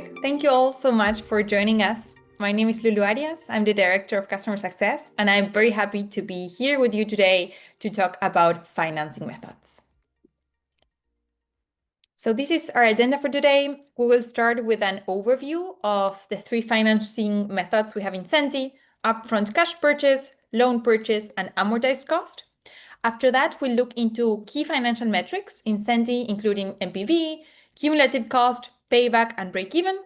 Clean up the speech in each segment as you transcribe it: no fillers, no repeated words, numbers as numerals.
Great. Thank you all so much for joining us. My name is Lulu Arias. I'm the Director of Customer Success, and I'm very happy to be here with you today to talk about financing methods. So this is our agenda for today. We will start with an overview of the three financing methods we have in Xendee: upfront cash purchase, loan purchase, and amortized cost. After that, we'll look into key financial metrics in Xendee, including NPV, cumulative cost, payback, and break-even.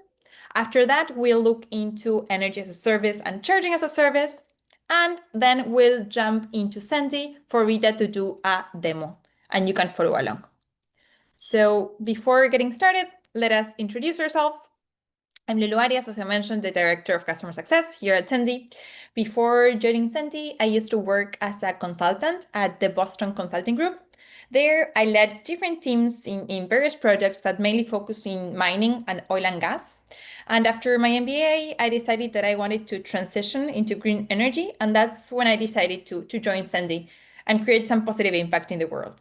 After that, we'll look into energy as a service and charging as a service. And then we'll jump into Xendee for Rita to do a demo, and you can follow along. So before getting started, let us introduce ourselves. I'm Lulu Arias, as I mentioned, the Director of Customer Success here at Xendee. Before joining Xendee, I used to work as a consultant at the Boston Consulting Group. There, I led different teams in various projects, but mainly focused in mining and oil and gas. And after my MBA, I decided that I wanted to transition into green energy, and that's when I decided to join Xendee and create some positive impact in the world.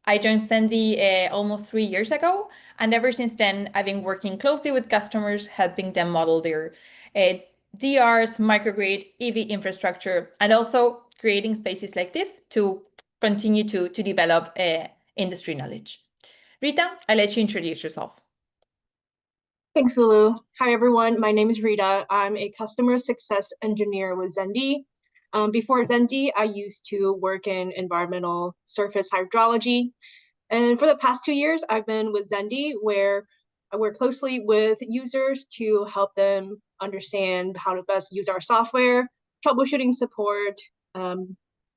I joined Xendee almost 3 years ago, and ever since then, I've been working closely with customers, helping them model their DRs, microgrid, EV infrastructure, and also creating spaces like this to continue to develop industry knowledge. Rita, I'll let you introduce yourself. Thanks, Lulu. Hi, everyone. My name is Rita. I'm a customer success engineer with Xendee. Before Xendee, I used to work in environmental surface hydrology. And for the past 2 years, I've been with Xendee, where I work closely with users to help them understand how to best use our software, troubleshooting support,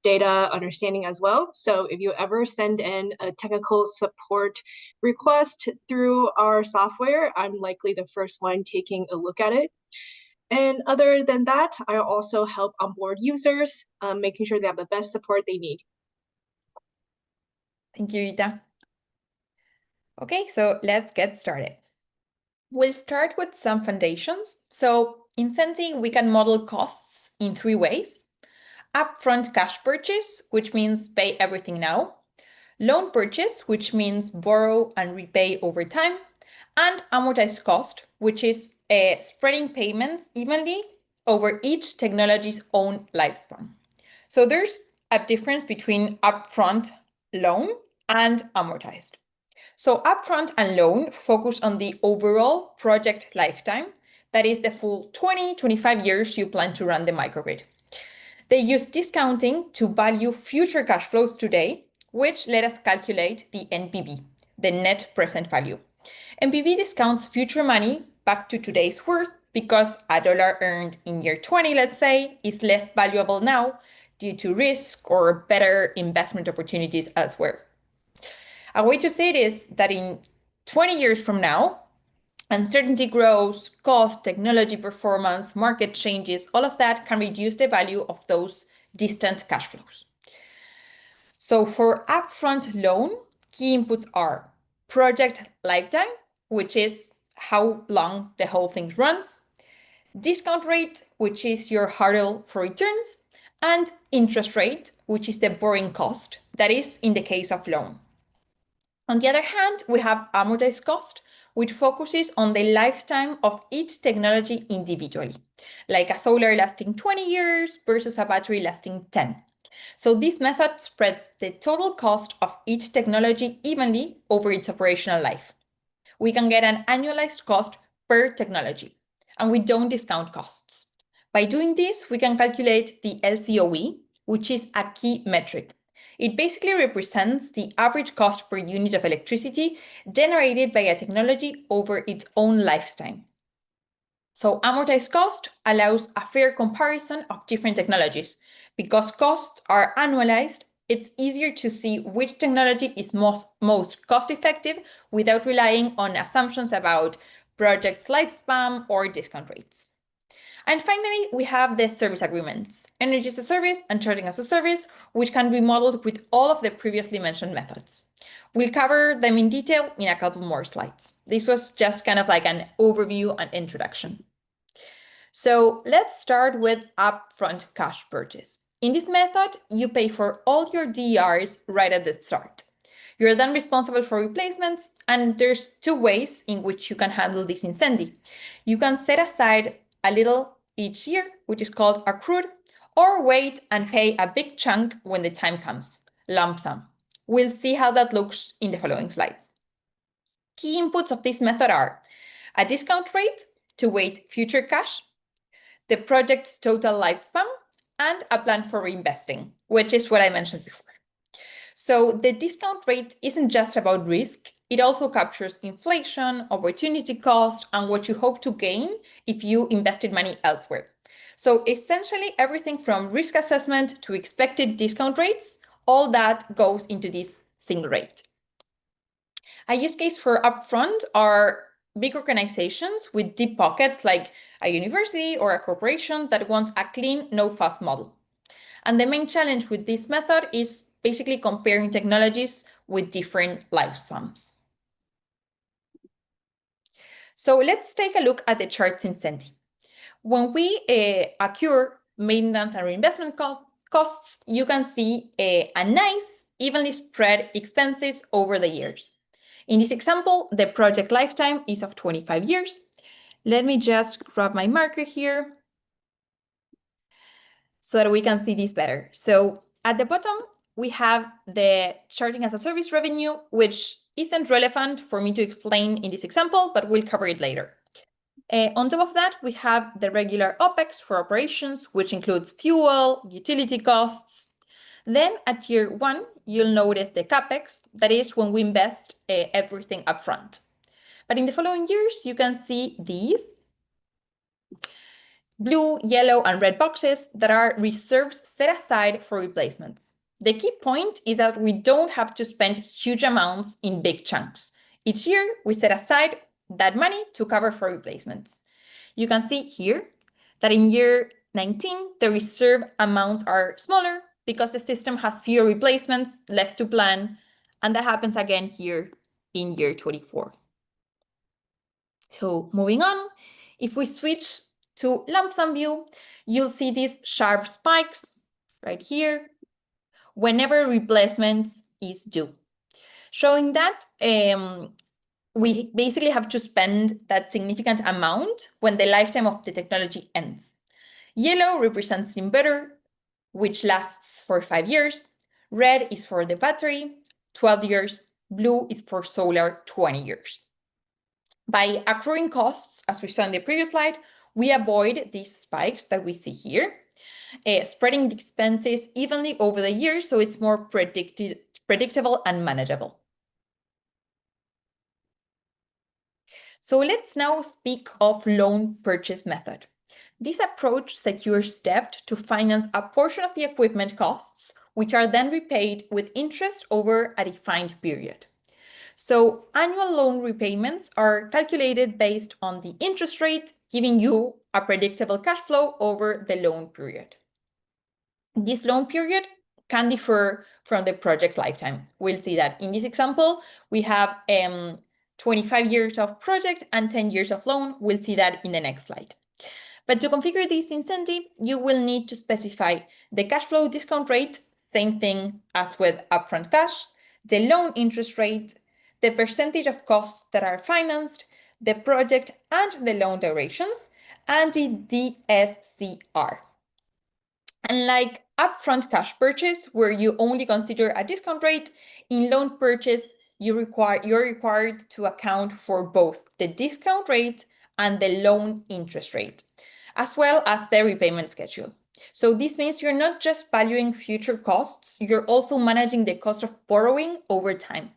data understanding as well. So if you ever send in a technical support request through our software, I'm likely the first one taking a look at it. And other than that, I also help onboard users, making sure they have the best support they need. Thank you, Rita. Okay, so let's get started. We'll start with some foundations. So in Xendee, we can model costs in 3 ways. Upfront cash purchase, which means pay everything now. Loan purchase, which means borrow and repay over time. And amortized cost, which is spreading payments evenly over each technology's own lifespan. So there's a difference between upfront, loan, and amortized. So upfront and loan focus on the overall project lifetime, that is the full 20-25 years you plan to run the microgrid. They use discounting to value future cash flows today, which let us calculate the NPV, the net present value. NPV discounts future money back to today's worth because a dollar earned in year 20, let's say, is less valuable now due to risk or better investment opportunities elsewhere. A way to say it is that in 20 years from now, uncertainty grows, cost, technology performance, market changes, all of that can reduce the value of those distant cash flows. So for upfront loan, key inputs are project lifetime, which is how long the whole thing runs, discount rate, which is your hurdle for returns, and interest rate, which is the borrowing cost, that is in the case of loan. On the other hand, we have amortized cost, which focuses on the lifetime of each technology individually, like a solar lasting 20 years versus a battery lasting 10. So this method spreads the total cost of each technology evenly over its operational life. We can get an annualized cost per technology, and we don't discount costs. By doing this, we can calculate the LCOE, which is a key metric. It basically represents the average cost per unit of electricity generated by a technology over its own lifetime. So amortized cost allows a fair comparison of different technologies. Because costs are annualized, it's easier to see which technology is most cost-effective without relying on assumptions about project's lifespan or discount rates. And finally, we have the service agreements, energy as a service and charging as a service, which can be modeled with all of the previously mentioned methods. We'll cover them in detail in a couple more slides. This was just kind of like an overview and introduction. So let's start with upfront cash purchase. In this method, you pay for all your DRs right at the start. You're then responsible for replacements, and there's two ways in which you can handle this in Xendee. You can set aside a little each year, which is called accrued, or wait and pay a big chunk when the time comes, lump sum. We'll see how that looks in the following slides. Key inputs of this method are a discount rate to weight future cash, the project's total lifespan, and a plan for reinvesting, which is what I mentioned before. So the discount rate isn't just about risk, it also captures inflation, opportunity cost, and what you hope to gain if you invested money elsewhere. So essentially everything from risk assessment to expected discount rates, all that goes into this single rate. A use case for upfront are big organizations with deep pockets like a university or a corporation that wants a clean, no-fuss model. And the main challenge with this method is basically comparing technologies with different lifespans. So let's take a look at the charts in Xendee. When we accrue maintenance and reinvestment costs, you can see a nice, evenly spread expenses over the years. In this example, the project lifetime is of 25 years. Let me just grab my marker here so that we can see this better. So at the bottom, we have the charging as a service revenue, which isn't relevant for me to explain in this example, but we'll cover it later. On top of that, we have the regular OPEX for operations, which includes fuel, utility costs. Then at year 1, you'll notice the CAPEX, that is when we invest everything upfront. But in the following years, you can see these blue, yellow, and red boxes that are reserves set aside for replacements. The key point is that we don't have to spend huge amounts in big chunks. Each year, we set aside that money to cover for replacements. You can see here that in year 19, the reserve amounts are smaller because the system has fewer replacements left to plan, and that happens again here in year 24. So moving on, if we switch to lump sum view, you'll see these sharp spikes right here whenever replacements is due, showing that we basically have to spend that significant amount when the lifetime of the technology ends. Yellow represents inverter, which lasts for 5 years. Red is for the battery, 12 years. Blue is for solar, 20 years. By accruing costs, as we saw in the previous slide, we avoid these spikes that we see here, spreading the expenses evenly over the years so it's more predictable and manageable. So let's now speak of loan purchase method. This approach secures debt to finance a portion of the equipment costs, which are then repaid with interest over a defined period. So annual loan repayments are calculated based on the interest rate, giving you a predictable cash flow over the loan period. This loan period can differ from the project lifetime. We'll see that in this example, we have 25 years of project and 10 years of loan. We'll see that in the next slide. But to configure this in Xendee, you will need to specify the cash flow discount rate, same thing as with upfront cash, the loan interest rate, the percentage of costs that are financed, the project and the loan durations, and the DSCR. Unlike upfront cash purchase, where you only consider a discount rate, in loan purchase, you're required to account for both the discount rate and the loan interest rate, as well as the repayment schedule. So this means you're not just valuing future costs, you're also managing the cost of borrowing over time.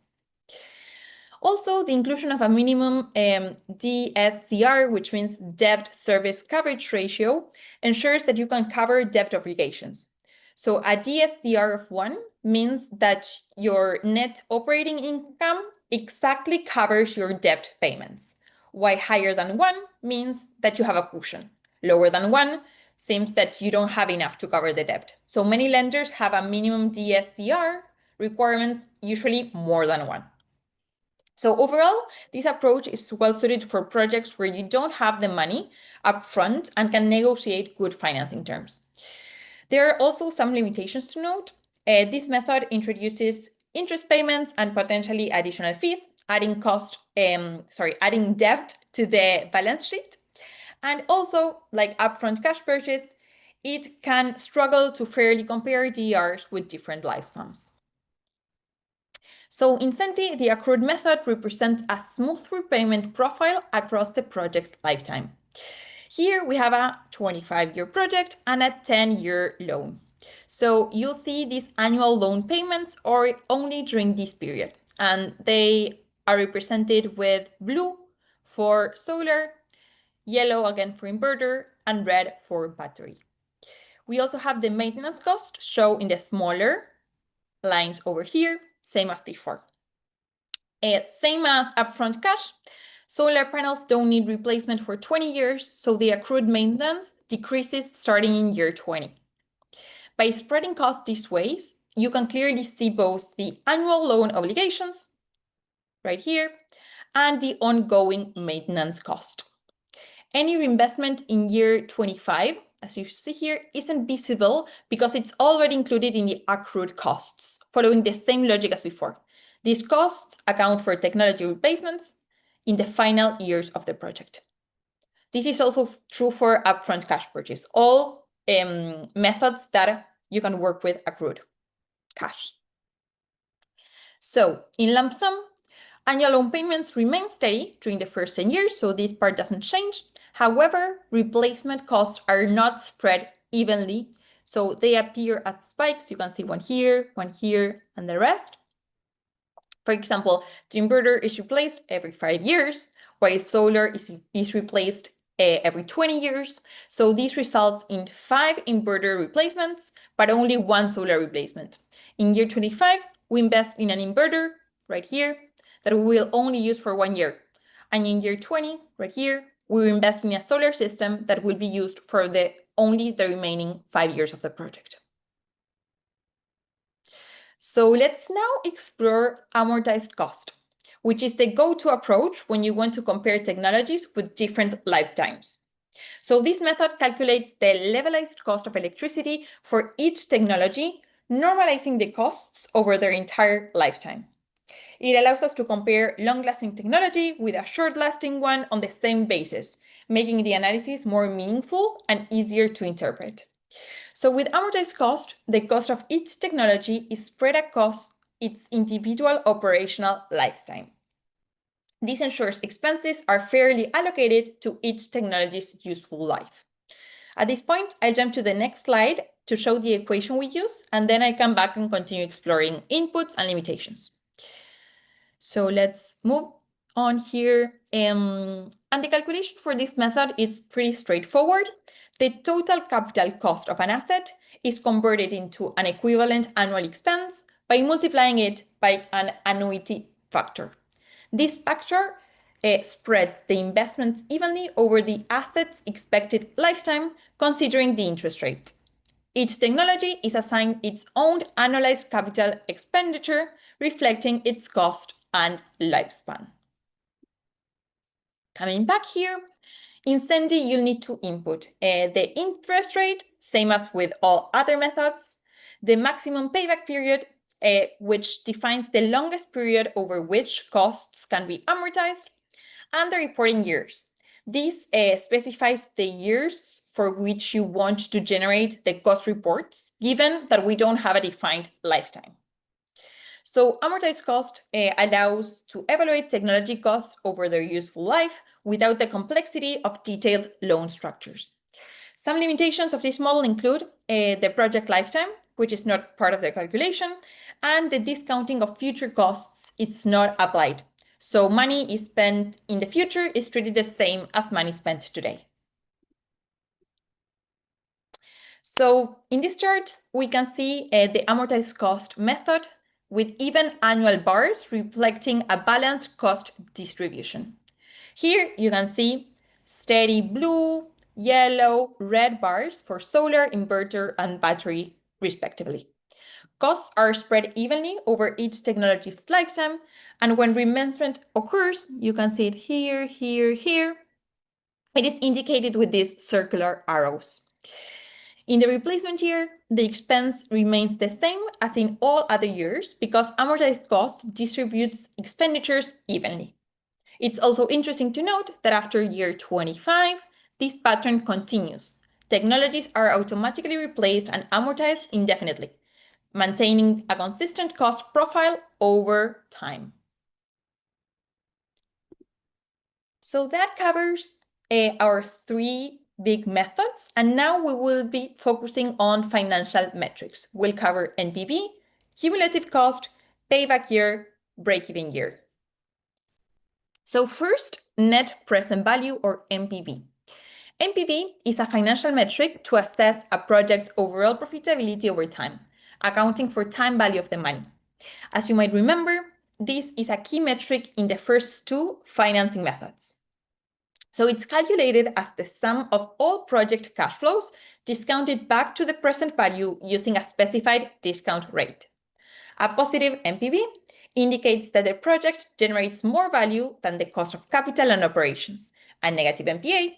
Also, the inclusion of a minimum DSCR, which means debt service coverage ratio, ensures that you can cover debt obligations. So a DSCR of 1 means that your net operating income exactly covers your debt payments, while higher than 1 means that you have a cushion. Lower than 1 seems that you don't have enough to cover the debt. So many lenders have a minimum DSCR requirements, usually more than 1. So overall, this approach is well suited for projects where you don't have the money upfront and can negotiate good financing terms. There are also some limitations to note. This method introduces interest payments and potentially additional fees, adding debt to the balance sheet. And also, like upfront cash purchase, it can struggle to fairly compare DERs with different lifespans. So in Xendee, the accrued method represents a smooth repayment profile across the project lifetime. Here we have a 25-year project and a 10-year loan. So you'll see these annual loan payments are only during this period, and they are represented with blue for solar, yellow again for inverter, and red for battery. We also have the maintenance cost shown in the smaller lines over here, same as before. Same as upfront cash, solar panels don't need replacement for 20 years, so the accrued maintenance decreases starting in year 20. By spreading costs these ways, you can clearly see both the annual loan obligations, right here, and the ongoing maintenance cost. Any reinvestment in year 25, as you see here, isn't visible because it's already included in the accrued costs, following the same logic as before. These costs account for technology replacements in the final years of the project. This is also true for upfront cash purchase, all methods that you can work with accrued cash. So in lump sum, annual loan payments remain steady during the first 10 years, so this part doesn't change. However, replacement costs are not spread evenly, so they appear as spikes. You can see one here, and the rest. For example, the inverter is replaced every 5 years, while solar is replaced every 20 years. So this results in 5 inverter replacements, but only 1 solar replacement. In year 25, we invest in an inverter right here that we will only use for 1 year. And in year 20, right here, we invest in a solar system that will be used for only the remaining 5 years of the project. So let's now explore amortized cost, which is the go-to approach when you want to compare technologies with different lifetimes. So this method calculates the levelized cost of electricity for each technology, normalizing the costs over their entire lifetime. It allows us to compare long-lasting technology with a short-lasting one on the same basis, making the analysis more meaningful and easier to interpret. So with amortized cost, the cost of each technology is spread across its individual operational lifetime. This ensures expenses are fairly allocated to each technology's useful life. At this point, I'll jump to the next slide to show the equation we use, and then I come back and continue exploring inputs and limitations. So let's move on here. And the calculation for this method is pretty straightforward. The total capital cost of an asset is converted into an equivalent annual expense by multiplying it by an annuity factor. This factor spreads the investments evenly over the asset's expected lifetime, considering the interest rate. Each technology is assigned its own annualized capital expenditure, reflecting its cost and lifespan. Coming back here, in Xendee, you'll need to input the interest rate, same as with all other methods, the maximum payback period, which defines the longest period over which costs can be amortized, and the reporting years. This specifies the years for which you want to generate the cost reports, given that we don't have a defined lifetime. So amortized cost allows to evaluate technology costs over their useful life without the complexity of detailed loan structures. Some limitations of this model include the project lifetime, which is not part of the calculation, and the discounting of future costs is not applied. So money is spent in the future is treated the same as money spent today. So in this chart, we can see the amortized cost method with even annual bars reflecting a balanced cost distribution. Here you can see steady blue, yellow, red bars for solar, inverter, and battery, respectively. Costs are spread evenly over each technology's lifetime, and when reinvestment occurs, you can see it here, here, here. It is indicated with these circular arrows. In the replacement year, the expense remains the same as in all other years because amortized cost distributes expenditures evenly. It's also interesting to note that after year 25, this pattern continues. Technologies are automatically replaced and amortized indefinitely, maintaining a consistent cost profile over time. So that covers our three big methods, and now we will be focusing on financial metrics. We'll cover NPV, cumulative cost, payback year, break-even year. So first, net present value or NPV. NPV is a financial metric to assess a project's overall profitability over time, accounting for time value of the money. As you might remember, this is a key metric in the first two financing methods. So it's calculated as the sum of all project cash flows discounted back to the present value using a specified discount rate. A positive NPV indicates that the project generates more value than the cost of capital and operations. A negative NPV,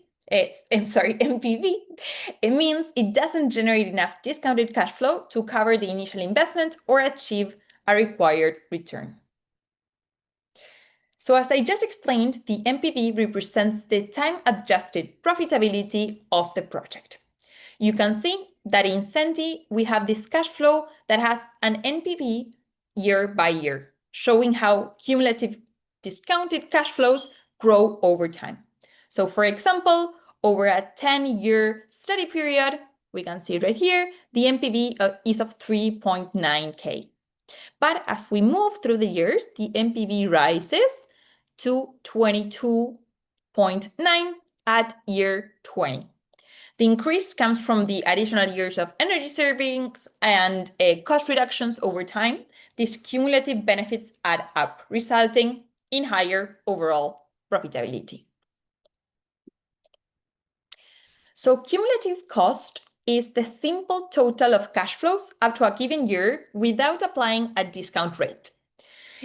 it means it doesn't generate enough discounted cash flow to cover the initial investment or achieve a required return. So as I just explained, the NPV represents the time-adjusted profitability of the project. You can see that in Xendee, we have this cash flow that has an NPV year by year, showing how cumulative discounted cash flows grow over time. So for example, over a 10-year study period, we can see right here, the NPV is of 3.9K. But as we move through the years, the NPV rises to 22.9 at year 20. The increase comes from the additional years of energy savings and cost reductions over time. These cumulative benefits add up, resulting in higher overall profitability. So cumulative cost is the simple total of cash flows up to a given year without applying a discount rate.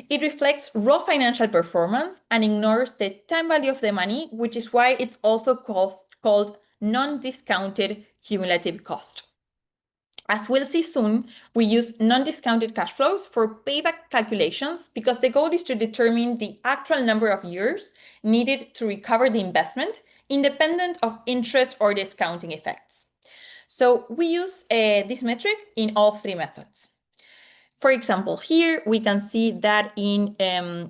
It reflects raw financial performance and ignores the time value of the money, which is why it's also called non-discounted cumulative cost. As we'll see soon, we use non-discounted cash flows for payback calculations because the goal is to determine the actual number of years needed to recover the investment, independent of interest or discounting effects. So we use this metric in all three methods. For example, here we can see that in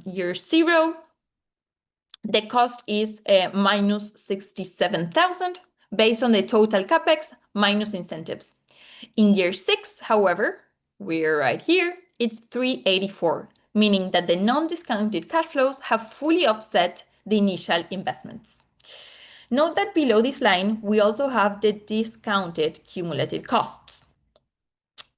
year 0, the cost is minus 67,000 based on the total capex minus incentives. In year 6, however, we're right here, it's 384, meaning that the non-discounted cash flows have fully offset the initial investments. Note that below this line, we also have the discounted cumulative costs,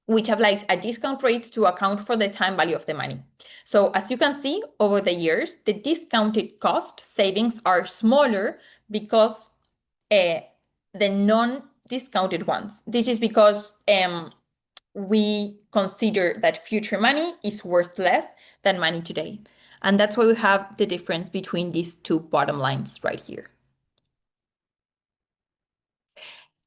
which applies a discount rate to account for the time value of the money. So as you can see, over the years, the discounted cost savings are smaller because the non-discounted ones. This is because we consider that future money is worth less than money today. And that's why we have the difference between these two bottom lines right here.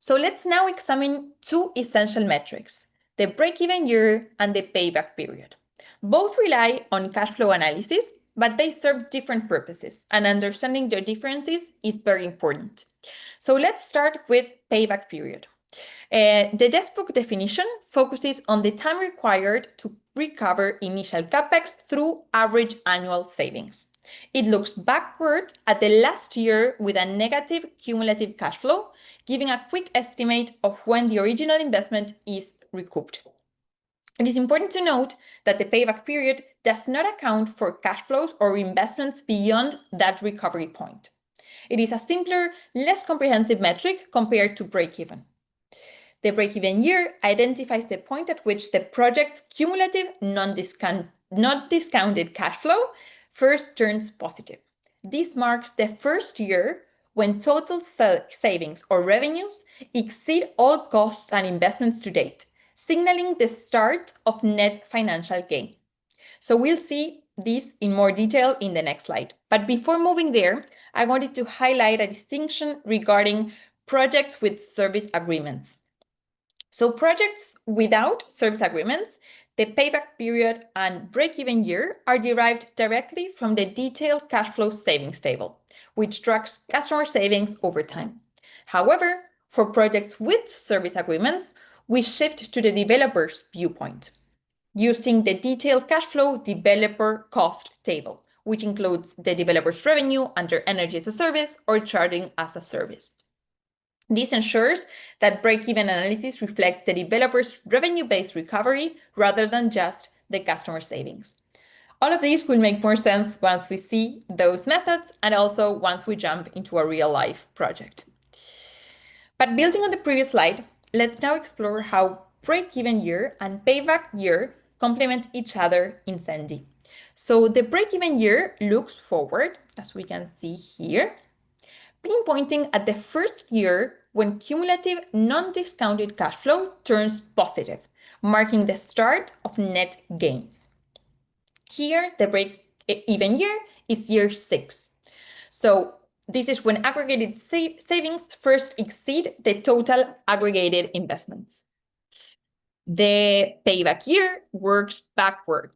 So let's now examine two essential metrics, the break-even year and the payback period. Both rely on cash flow analysis, but they serve different purposes, and understanding their differences is very important. So let's start with payback period. The textbook definition focuses on the time required to recover initial capex through average annual savings. It looks backward at the last year with a negative cumulative cash flow, giving a quick estimate of when the original investment is recouped. It is important to note that the payback period does not account for cash flows or investments beyond that recovery point. It is a simpler, less comprehensive metric compared to break-even. The break-even year identifies the point at which the project's cumulative non-discounted cash flow first turns positive. This marks the first year when total savings or revenues exceed all costs and investments to date, signaling the start of net financial gain. So we'll see this in more detail in the next slide. But before moving there, I wanted to highlight a distinction regarding projects with service agreements. So projects without service agreements, the payback period and break-even year are derived directly from the detailed cash flow savings table, which tracks customer savings over time. However, for projects with service agreements, we shift to the developer's viewpoint, using the detailed cash flow developer cost table, which includes the developer's revenue under energy as a service or charging as a service. This ensures that break-even analysis reflects the developer's revenue-based recovery rather than just the customer savings. All of these will make more sense once we see those methods and also once we jump into a real-life project. But building on the previous slide, let's now explore how break-even year and payback year complement each other in Xendee. So the break-even year looks forward, as we can see here, pinpointing at the first year when cumulative non-discounted cash flow turns positive, marking the start of net gains. Here, the break-even year is year 6. So this is when aggregated savings first exceed the total aggregated investments. The payback year works backward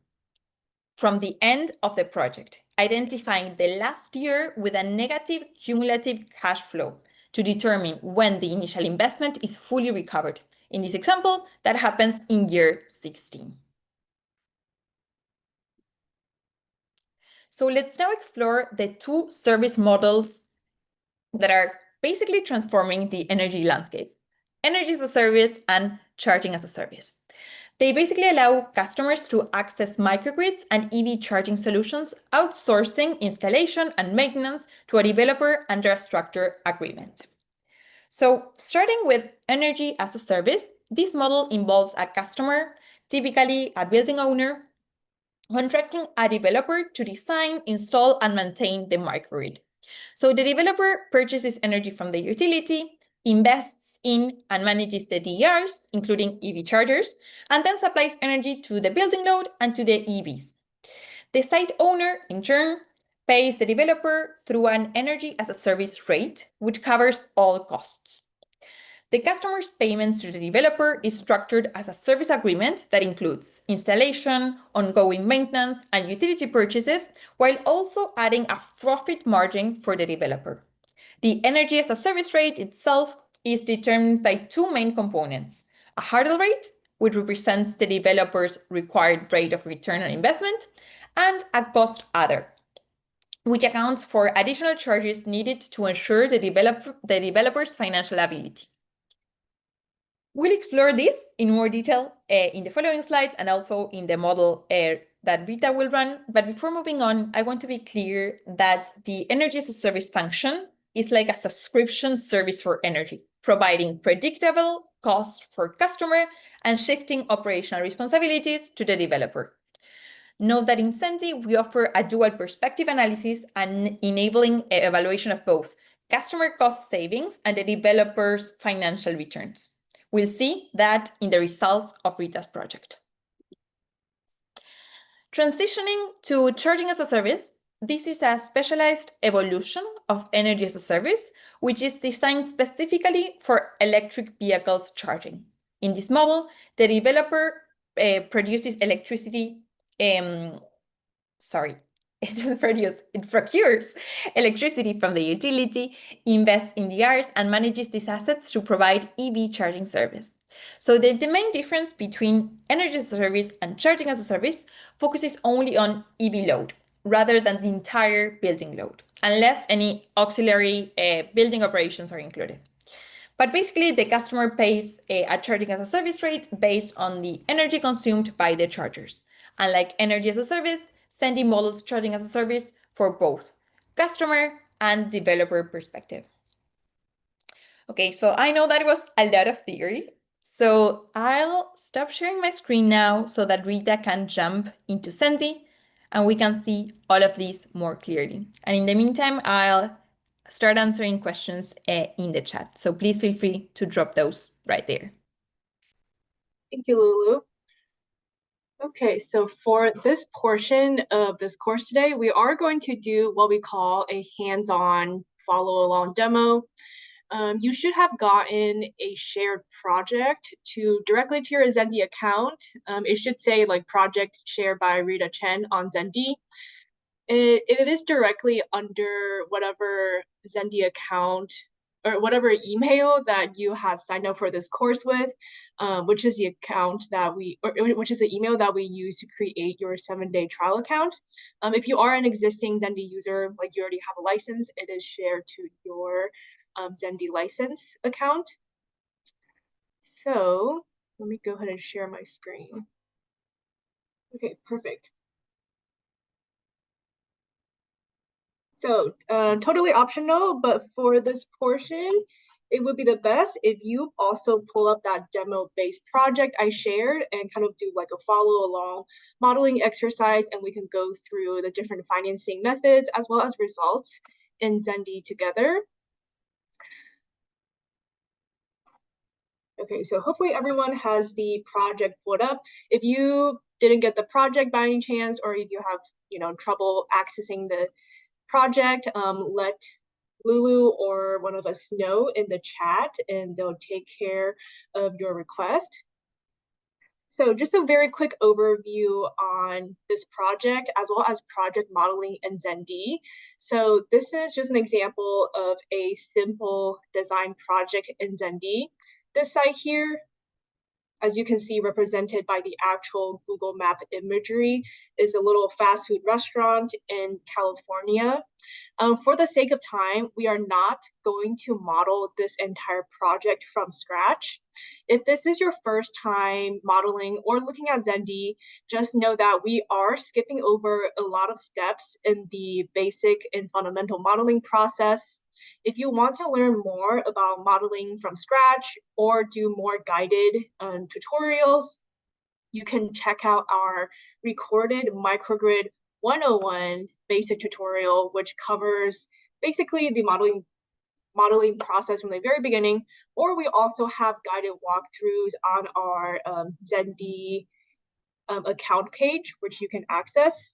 from the end of the project, identifying the last year with a negative cumulative cash flow to determine when the initial investment is fully recovered. In this example, that happens in year 16. So let's now explore the two service models that are basically transforming the energy landscape: energy as a service and charging as a service. They basically allow customers to access microgrids and EV charging solutions, outsourcing installation and maintenance to a developer under a structured agreement. So starting with energy as a service, this model involves a customer, typically a building owner, contracting a developer to design, install, and maintain the microgrid. So the developer purchases energy from the utility, invests in and manages the DERs, including EV chargers, and then supplies energy to the building load and to the EVs. The site owner, in turn, pays the developer through an energy as a service rate, which covers all costs. The customer's payments to the developer is structured as a service agreement that includes installation, ongoing maintenance, and utility purchases, while also adding a profit margin for the developer. The energy as a service rate itself is determined by two main components: a hurdle rate, which represents the developer's required rate of return on investment, and a cost adder, which accounts for additional charges needed to ensure the developer's financial ability. We'll explore this in more detail in the following slides and also in the model that Rita will run. But before moving on, I want to be clear that the energy as a service function is like a subscription service for energy, providing predictable costs for customer and shifting operational responsibilities to the developer. Note that in Xendee, we offer a dual perspective analysis and enabling evaluation of both customer cost savings and the developer's financial returns. We'll see that in the results of Rita's project. Transitioning to charging as a service, this is a specialized evolution of energy as a service, which is designed specifically for electric vehicles charging. In this model, the developer procures electricity from the utility, invests in the DERs, and manages these assets to provide EV charging service. So the main difference between energy as a service and charging as a service focuses only on EV load rather than the entire building load, unless any auxiliary building operations are included. But basically, the customer pays a charging as a service rate based on the energy consumed by the chargers. Unlike energy as a service, Xendee models charging as a service for both customer and developer perspective. Okay, so I know that was a lot of theory, so I'll stop sharing my screen now so that Rita can jump into Xendee and we can see all of these more clearly. And in the meantime, I'll start answering questions in the chat. So please feel free to drop those right there. Thank you, Lulu. Okay, so for this portion of this course today, we are going to do what we call a hands-on follow-along demo. you should have gotten a shared project directly to your Xendee account. It should say like project shared by Rita Chen on Xendee. It is directly under whatever Xendee account or whatever email that you have signed up for this course with, which is the which is the email that we use to create your 7-day trial account. If you are an existing Xendee user, like you already have a license, it is shared to your Xendee license account. So let me go ahead and share my screen. Okay, perfect. So totally optional, but for this portion, it would be the best if you also pull up that demo-based project I shared and kind of do like a follow-along modeling exercise, and we can go through the different financing methods as well as results in Xendee together. Okay, so hopefully everyone has the project pulled up. If you didn't get the project by any chance, or if you have trouble accessing the project, let Lulu or one of us know in the chat and they'll take care of your request. So just a very quick overview on this project as well as project modeling in Xendee. So this is just an example of a simple design project in Xendee. This site here, as you can see represented by the actual Google Map imagery, is a little fast food restaurant in California. For the sake of time, we are not going to model this entire project from scratch. If this is your first time modeling or looking at Xendee, just know that we are skipping over a lot of steps in the basic and fundamental modeling process. If you want to learn more about modeling from scratch or do more guided tutorials, you can check out our recorded Microgrid 101 basic tutorial, which covers basically the modeling process from the very beginning, or we also have guided walkthroughs on our Xendee account page, which you can access.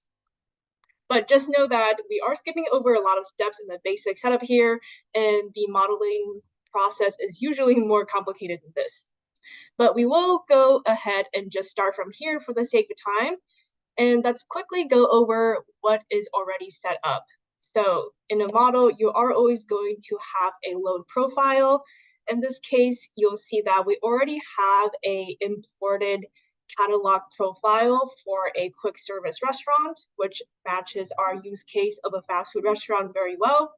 But just know that we are skipping over a lot of steps in the basic setup here, and the modeling process is usually more complicated than this. But we will go ahead and just start from here for the sake of time. And let's quickly go over what is already set up. So in a model, you are always going to have a load profile. In this case, you'll see that we already have a imported catalog profile for a quick service restaurant, which matches our use case of a fast food restaurant very well.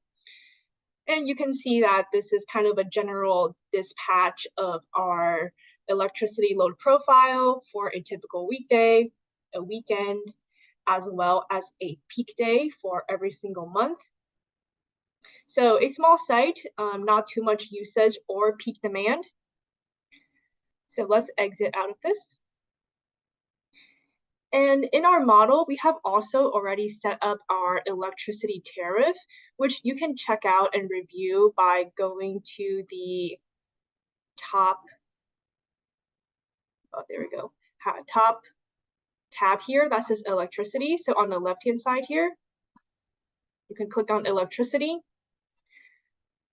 And you can see that this is kind of a general dispatch of our electricity load profile for a typical weekday, a weekend, as well as a peak day for every single month. So a small site, not too much usage or peak demand. So let's exit out of this. And in our model, we have also already set up our electricity tariff, which you can check out and review by going to the top, there we go, top tab here that says electricity. So on the left-hand side here, you can click on electricity.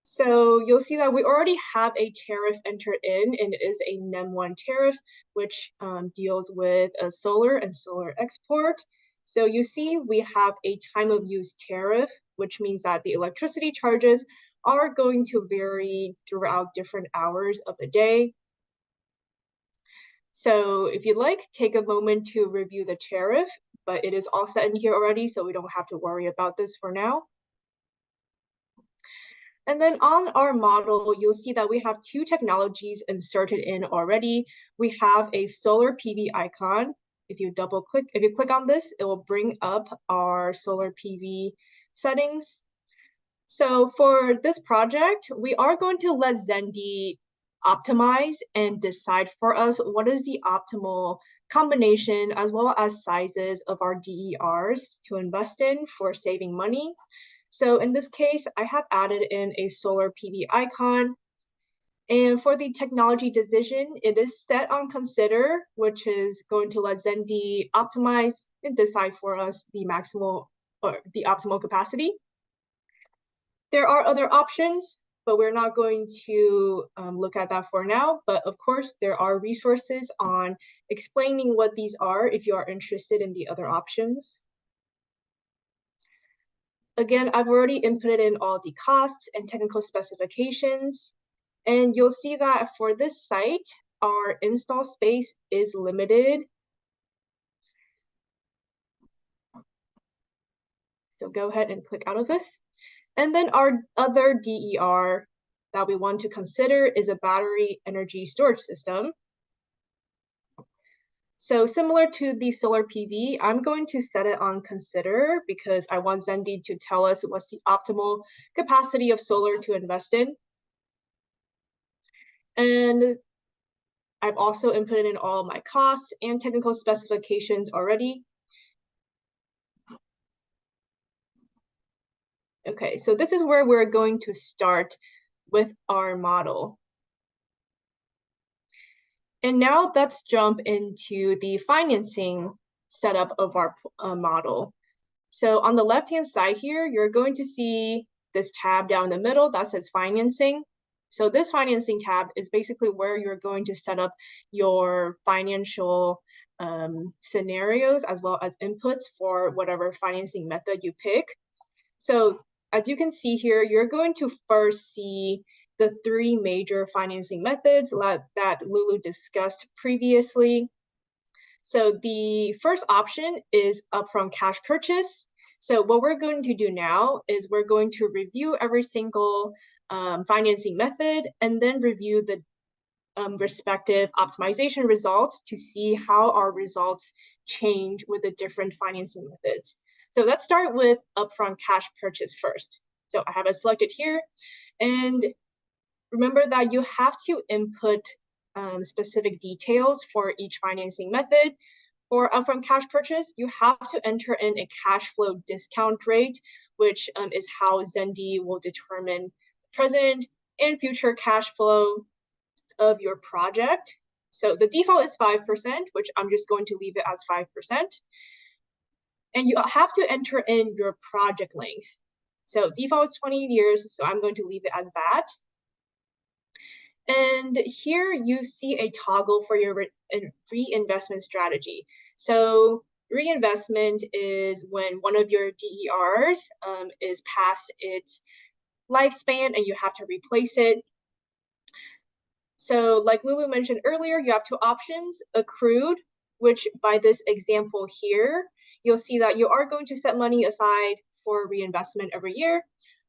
So you'll see that we already have a tariff entered in, and it is a NEM1 tariff, which deals with solar and solar export. So you see we have a time of use tariff, which means that the electricity charges are going to vary throughout different hours of the day. So if you'd like, take a moment to review the tariff, but it is all set in here already, so we don't have to worry about this for now. And then on our model, you'll see that we have two technologies inserted in already. We have a solar PV icon. If you click on this, it will bring up our solar PV settings. So for this project, we are going to let Xendee optimize and decide for us what is the optimal combination as well as sizes of our DERs to invest in for saving money. So in this case, I have added in a solar PV icon. And for the technology decision, it is set on consider, which is going to let Xendee optimize and decide for us the maximal or the optimal capacity. There are other options, but we're not going to look at that for now. But of course, there are resources on explaining what these are if you are interested in the other options. Again, I've already inputted in all the costs and technical specifications. And you'll see that for this site, our install space is limited. So go ahead and click out of this. And then our other DER that we want to consider is a battery energy storage system. So similar to the solar PV, I'm going to set it on consider because I want Xendee to tell us what's the optimal capacity of solar to invest in. And I've also inputted in all my costs and technical specifications already. Okay, so this is where we're going to start with our model. And now let's jump into the financing setup of our model. So on the left-hand side here, you're going to see this tab down the middle that says financing. So this financing tab is basically where you're going to set up your financial scenarios as well as inputs for whatever financing method you pick. So as you can see here, you're going to first see the three major financing methods that Lulu discussed previously. So the first option is upfront cash purchase. So what we're going to do now is we're going to review every single financing method and then review the respective optimization results to see how our results change with the different financing methods. So let's start with upfront cash purchase first. So I have it selected here. And remember that you have to input specific details for each financing method. For upfront cash purchase, you have to enter in a cash flow discount rate, which is how Xendee will determine present and future cash flow of your project. So the default is 5%, which I'm just going to leave it as 5%. And you have to enter in your project length. So default is 20 years, so I'm going to leave it as that. And here you see a toggle for your reinvestment strategy. So reinvestment is when one of your DERs is past its lifespan and you have to replace it. So like Lulu mentioned earlier, you have two options, accrued, which by this example here, you'll see that you are going to set money aside for reinvestment every year,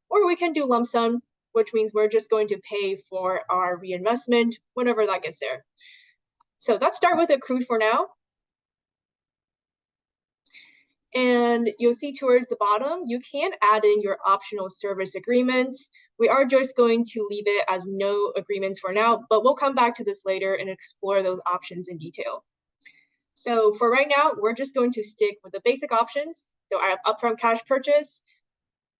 or we can do lump sum, which means we're just going to pay for our reinvestment whenever that gets there. So let's start with accrued for now. And you'll see towards the bottom, you can add in your optional service agreements. We are just going to leave it as no agreements for now, but we'll come back to this later and explore those options in detail. So for right now, we're just going to stick with the basic options. So I have upfront cash purchase,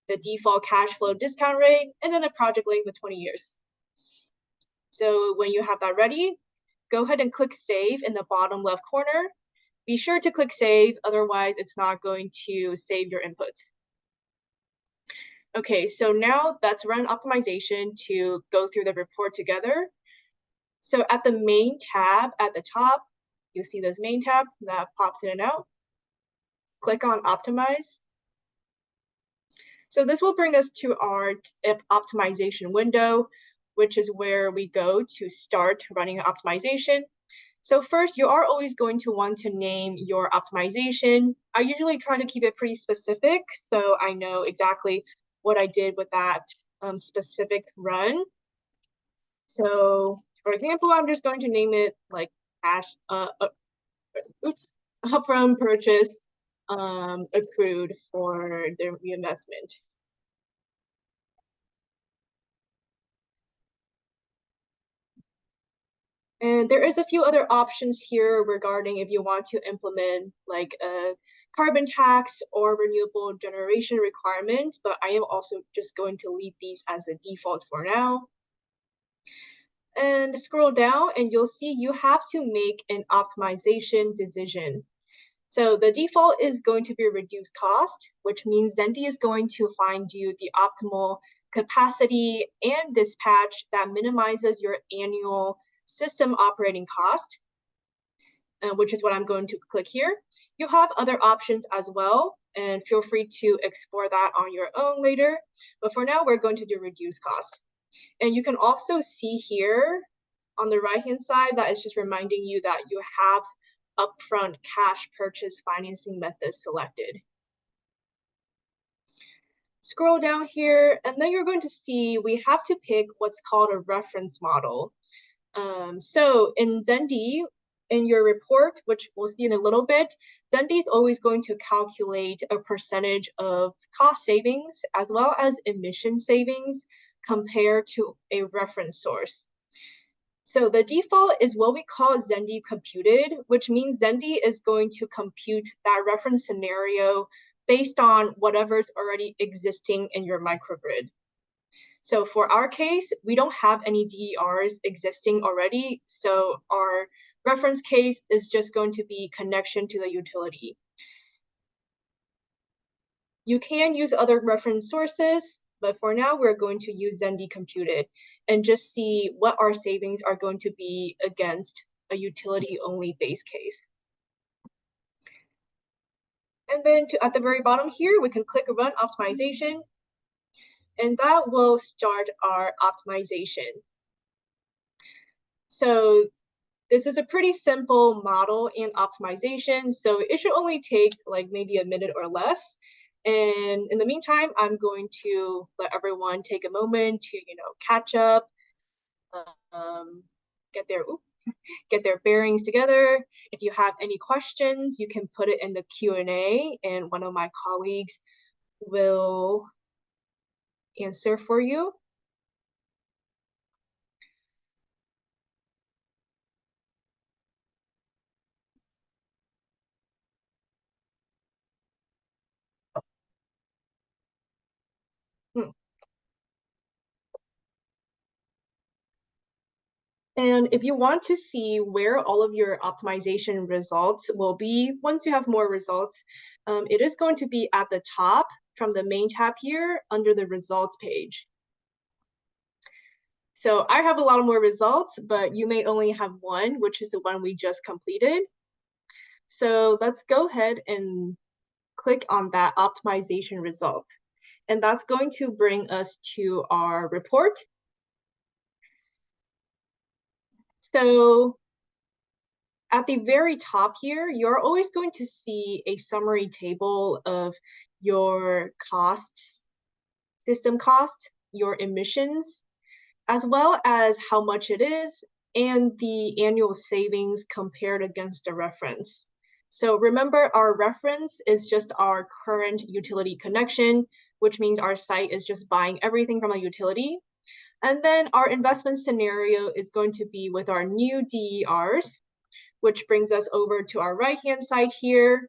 the default cash flow discount rate, and then a project length of 20 years. So when you have that ready, go ahead and click save in the bottom left corner. Be sure to click save, otherwise it's not going to save your input. Okay, so now let's run optimization to go through the report together. So at the main tab at the top, you'll see this main tab that pops in and out. Click on optimize. So this will bring us to our optimization window, which is where we go to start running optimization. So first, you are always going to want to name your optimization. I usually try to keep it pretty specific, so I know exactly what I did with that specific run. So for example, I'm just going to name it like upfront purchase accrued for the reinvestment. And there is a few other options here regarding if you want to implement like a carbon tax or renewable generation requirement, but I am also just going to leave these as a default for now. And scroll down and you'll see you have to make an optimization decision. So the default is going to be reduced cost, which means Xendee is going to find you the optimal capacity, and dispatch that minimizes your annual system operating cost, which is what I'm going to click here. You have other options as well, and feel free to explore that on your own later. But for now, we're going to do reduce cost. And you can also see here on the right-hand side that is just reminding you that you have upfront cash purchase financing method selected. Scroll down here, and then you're going to see we have to pick what's called a reference model. So in Xendee, in your report, which we'll see in a little bit, Xendee is always going to calculate a percentage of cost savings as well as emission savings compared to a reference source. So the default is what we call Xendee computed, which means Xendee is going to compute that reference scenario based on whatever's already existing in your microgrid. So for our case, we don't have any DERs existing already, so our reference case is just going to be connection to the utility. You can use other reference sources, but for now, we're going to use Xendee computed and just see what our savings are going to be against a utility-only base case. And then at the very bottom here, we can click Run Optimization, and that will start our optimization. So this is a pretty simple model and optimization, so it should only take like maybe a minute or less. And in the meantime, I'm going to let everyone take a moment to, catch up, get their bearings together. If you have any questions, you can put it in the Q&A, and one of my colleagues will answer for you. And if you want to see where all of your optimization results will be once you have more results, it is going to be at the top from the main tab here under the results page. So I have a lot more results, but you may only have one, which is the one we just completed. So let's go ahead and click on that optimization result. And that's going to bring us to our report. So at the very top here, you're always going to see a summary table of your costs, system costs, your emissions, as well as how much it is and the annual savings compared against a reference. So remember, our reference is just our current utility connection, which means our site is just buying everything from a utility. And then our investment scenario is going to be with our new DERs, which brings us over to our right-hand side here.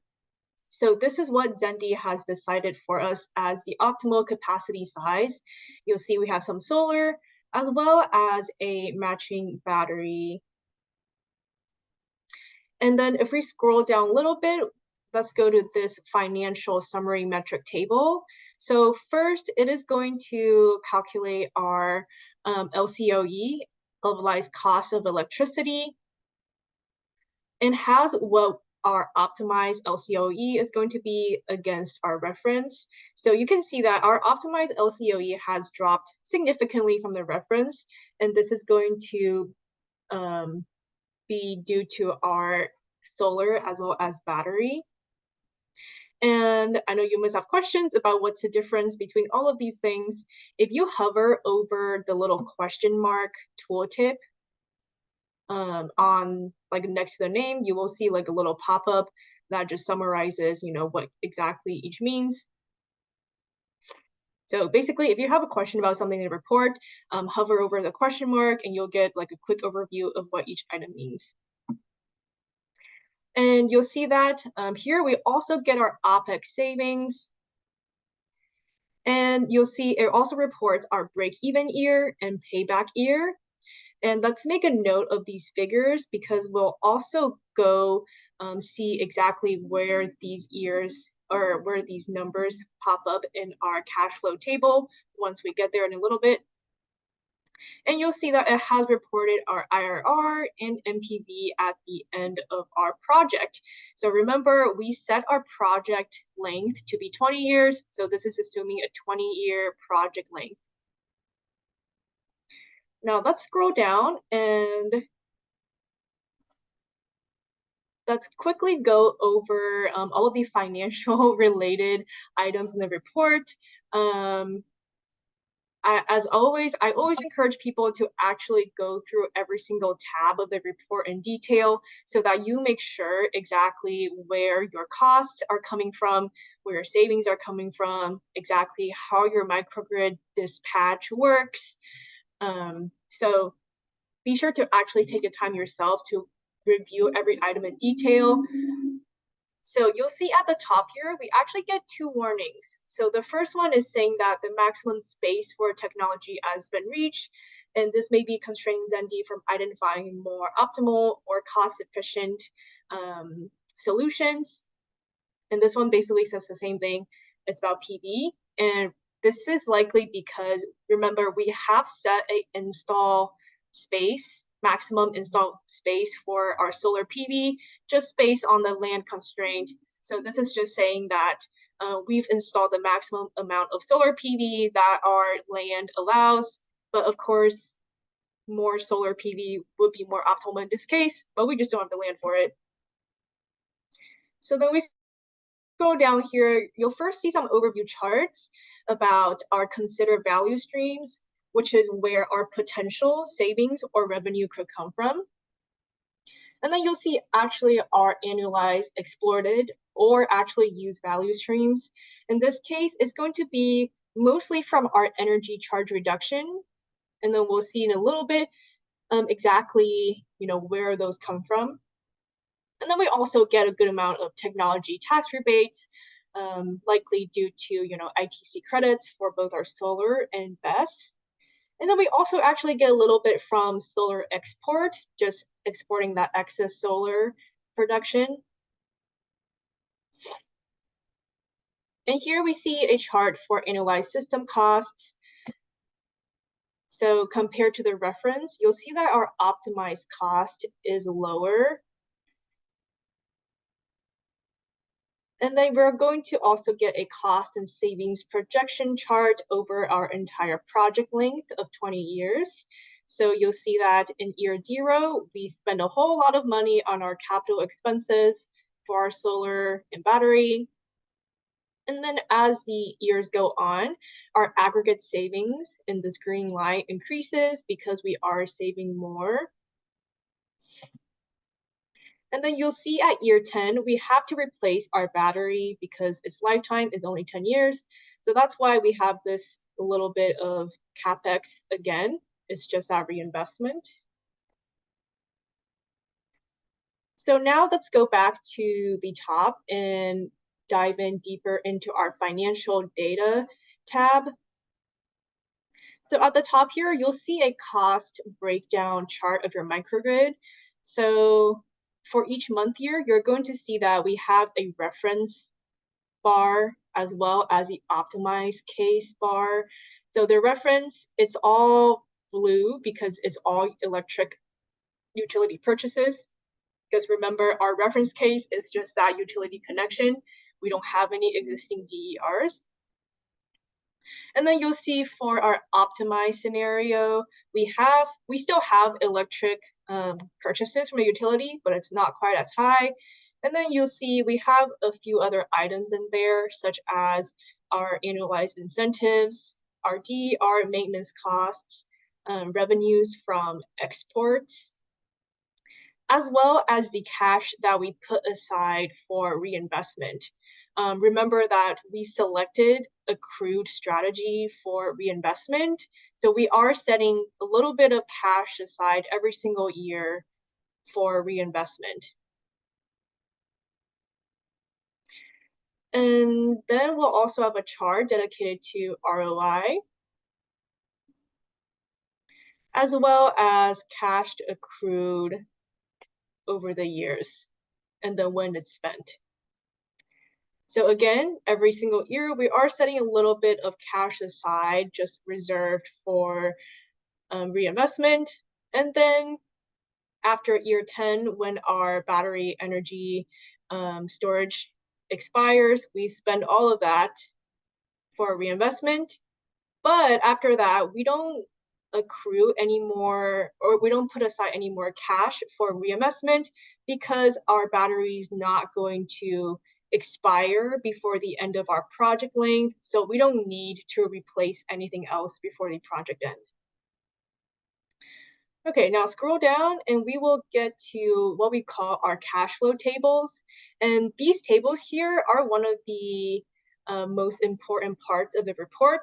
So this is what Xendee has decided for us as the optimal capacity size. You'll see we have some solar as well as a matching battery. And then if we scroll down a little bit, let's go to this financial summary metric table. So first, it is going to calculate our LCOE, levelized cost of electricity, and has what our optimized LCOE is going to be against our reference. So you can see that our optimized LCOE has dropped significantly from the reference, and this is going to be due to our solar as well as battery. And I know you must have questions about what's the difference between all of these things. If you hover over the little question mark tooltip on like next to the name, you will see like a little pop-up that just summarizes, what exactly each means. So basically, if you have a question about something in the report, hover over the question mark and you'll get like a quick overview of what each item means. And you'll see that here we also get our OPEX savings. And you'll see it also reports our break-even year and payback year. And let's make a note of these figures because we'll also go see exactly where these years or where these numbers pop up in our cash flow table once we get there in a little bit. And you'll see that it has reported our IRR and NPV at the end of our project. So remember, we set our project length to be 20 years. So this is assuming a 20-year project length. Now let's scroll down and let's quickly go over all of the financial related items in the report. As always, I always encourage people to actually go through every single tab of the report in detail so that you make sure exactly where your costs are coming from, where your savings are coming from, exactly how your microgrid dispatch works. So be sure to actually take the time yourself to review every item in detail. So you'll see at the top here, we actually get two warnings. So the first one is saying that the maximum space for technology has been reached, and this may be constraining Xendee from identifying more optimal or cost-efficient solutions. And this one basically says the same thing. It's about PV, and this is likely because, remember, we have set a install space, maximum install space for our solar PV, just based on the land constraint. So this is just saying that we've installed the maximum amount of solar PV that our land allows. But of course, more solar PV would be more optimal in this case, but we just don't have the land for it. So then we go down here, you'll first see some overview charts about our considered value streams, which is where our potential savings or revenue could come from. And then you'll see actually our annualized exploited or actually used value streams. In this case, it's going to be mostly from our energy charge reduction. And then we'll see in a little bit exactly where those come from. And then we also get a good amount of technology tax rebates, likely due to ITC credits for both our solar and BESS. And then we also actually get a little bit from solar export, just exporting that excess solar production. And here we see a chart for annualized system costs. So compared to the reference, you'll see that our optimized cost is lower. And then we're going to also get a cost and savings projection chart over our entire project length of 20 years. So you'll see that in year 0, we spend a whole lot of money on our capital expenses for our solar and battery. And then as the years go on, our aggregate savings in this green line increases because we are saving more. And then you'll see at year 10, we have to replace our battery because its lifetime is only 10 years. So that's why we have this little bit of CapEx again. It's just that reinvestment. So now let's go back to the top and dive in deeper into our financial data tab. So at the top here, you'll see a cost breakdown chart of your microgrid. So for each month year, you're going to see that we have a reference bar as well as the optimized case bar. So the reference, it's all blue because it's all electric utility purchases. Because remember, our reference case is just that utility connection. We don't have any existing DERs. And then you'll see for our optimized scenario, we still have electric purchases from a utility, but it's not quite as high. And then you'll see we have a few other items in there, such as our annualized incentives, our DER maintenance costs, revenues from exports, as well as the cash that we put aside for reinvestment. Remember that we selected accrued strategy for reinvestment. So we are setting a little bit of cash aside every single year for reinvestment. And then we'll also have a chart dedicated to ROI, as well as cash accrued over the years, and then when it's spent. So again, every single year, we are setting a little bit of cash aside, just reserved for reinvestment. And then after year 10, when our battery energy storage expires, we spend all of that for reinvestment. But after that, we don't accrue anymore, or we don't put aside any more cash for reinvestment because our battery is not going to expire before the end of our project length. So we don't need to replace anything else before the project ends. Okay, now scroll down and we will get to what we call our cash flow tables. And these tables here are one of the most important parts of the report.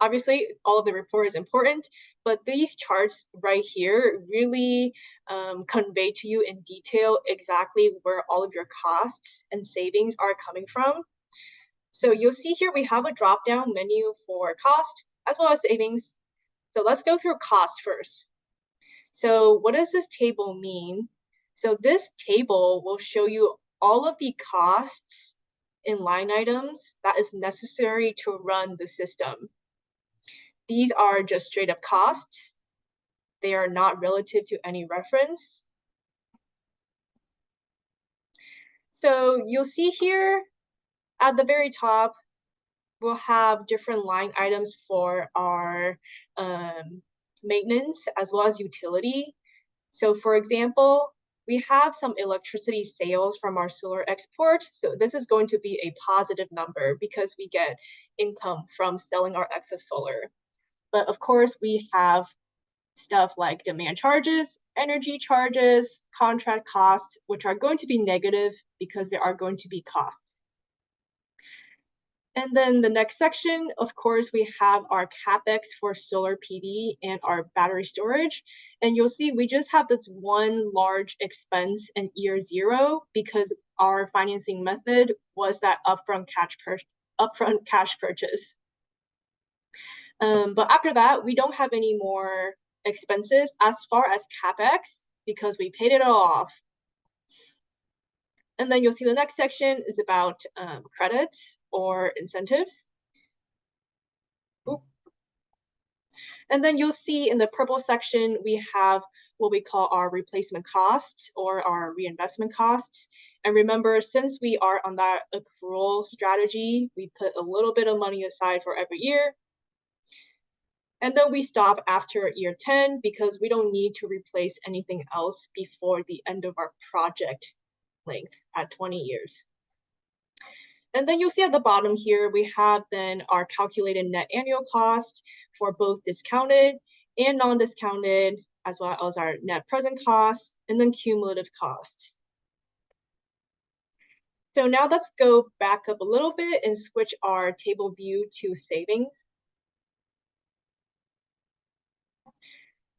Obviously, all of the report is important, but these charts right here really convey to you in detail exactly where all of your costs and savings are coming from. So you'll see here we have a drop-down menu for cost as well as savings. So let's go through cost first. So what does this table mean? So this table will show you all of the costs in line items that is necessary to run the system. These are just straight up costs. They are not relative to any reference. So you'll see here at the very top, we'll have different line items for our maintenance as well as utility. So for example, we have some electricity sales from our solar export. So this is going to be a positive number because we get income from selling our excess solar. But of course, we have stuff like demand charges, energy charges, contract costs, which are going to be negative because there are going to be costs. And then the next section, of course, we have our CapEx for solar PV and our battery storage. And you'll see we just have this one large expense in year 0 because our financing method was that upfront cash purchase. But after that, we don't have any more expenses as far as CapEx because we paid it all off. And then you'll see the next section is about credits or incentives. Ooh. And then you'll see in the purple section, we have what we call our replacement costs or our reinvestment costs. And remember, since we are on that accrual strategy, we put a little bit of money aside for every year. And then we stop after year 10 because we don't need to replace anything else before the end of our project length at 20 years. And then you'll see at the bottom here, we have then our calculated net annual cost for both discounted and non-discounted, as well as our net present costs, and then cumulative costs. So now let's go back up a little bit and switch our table view to savings.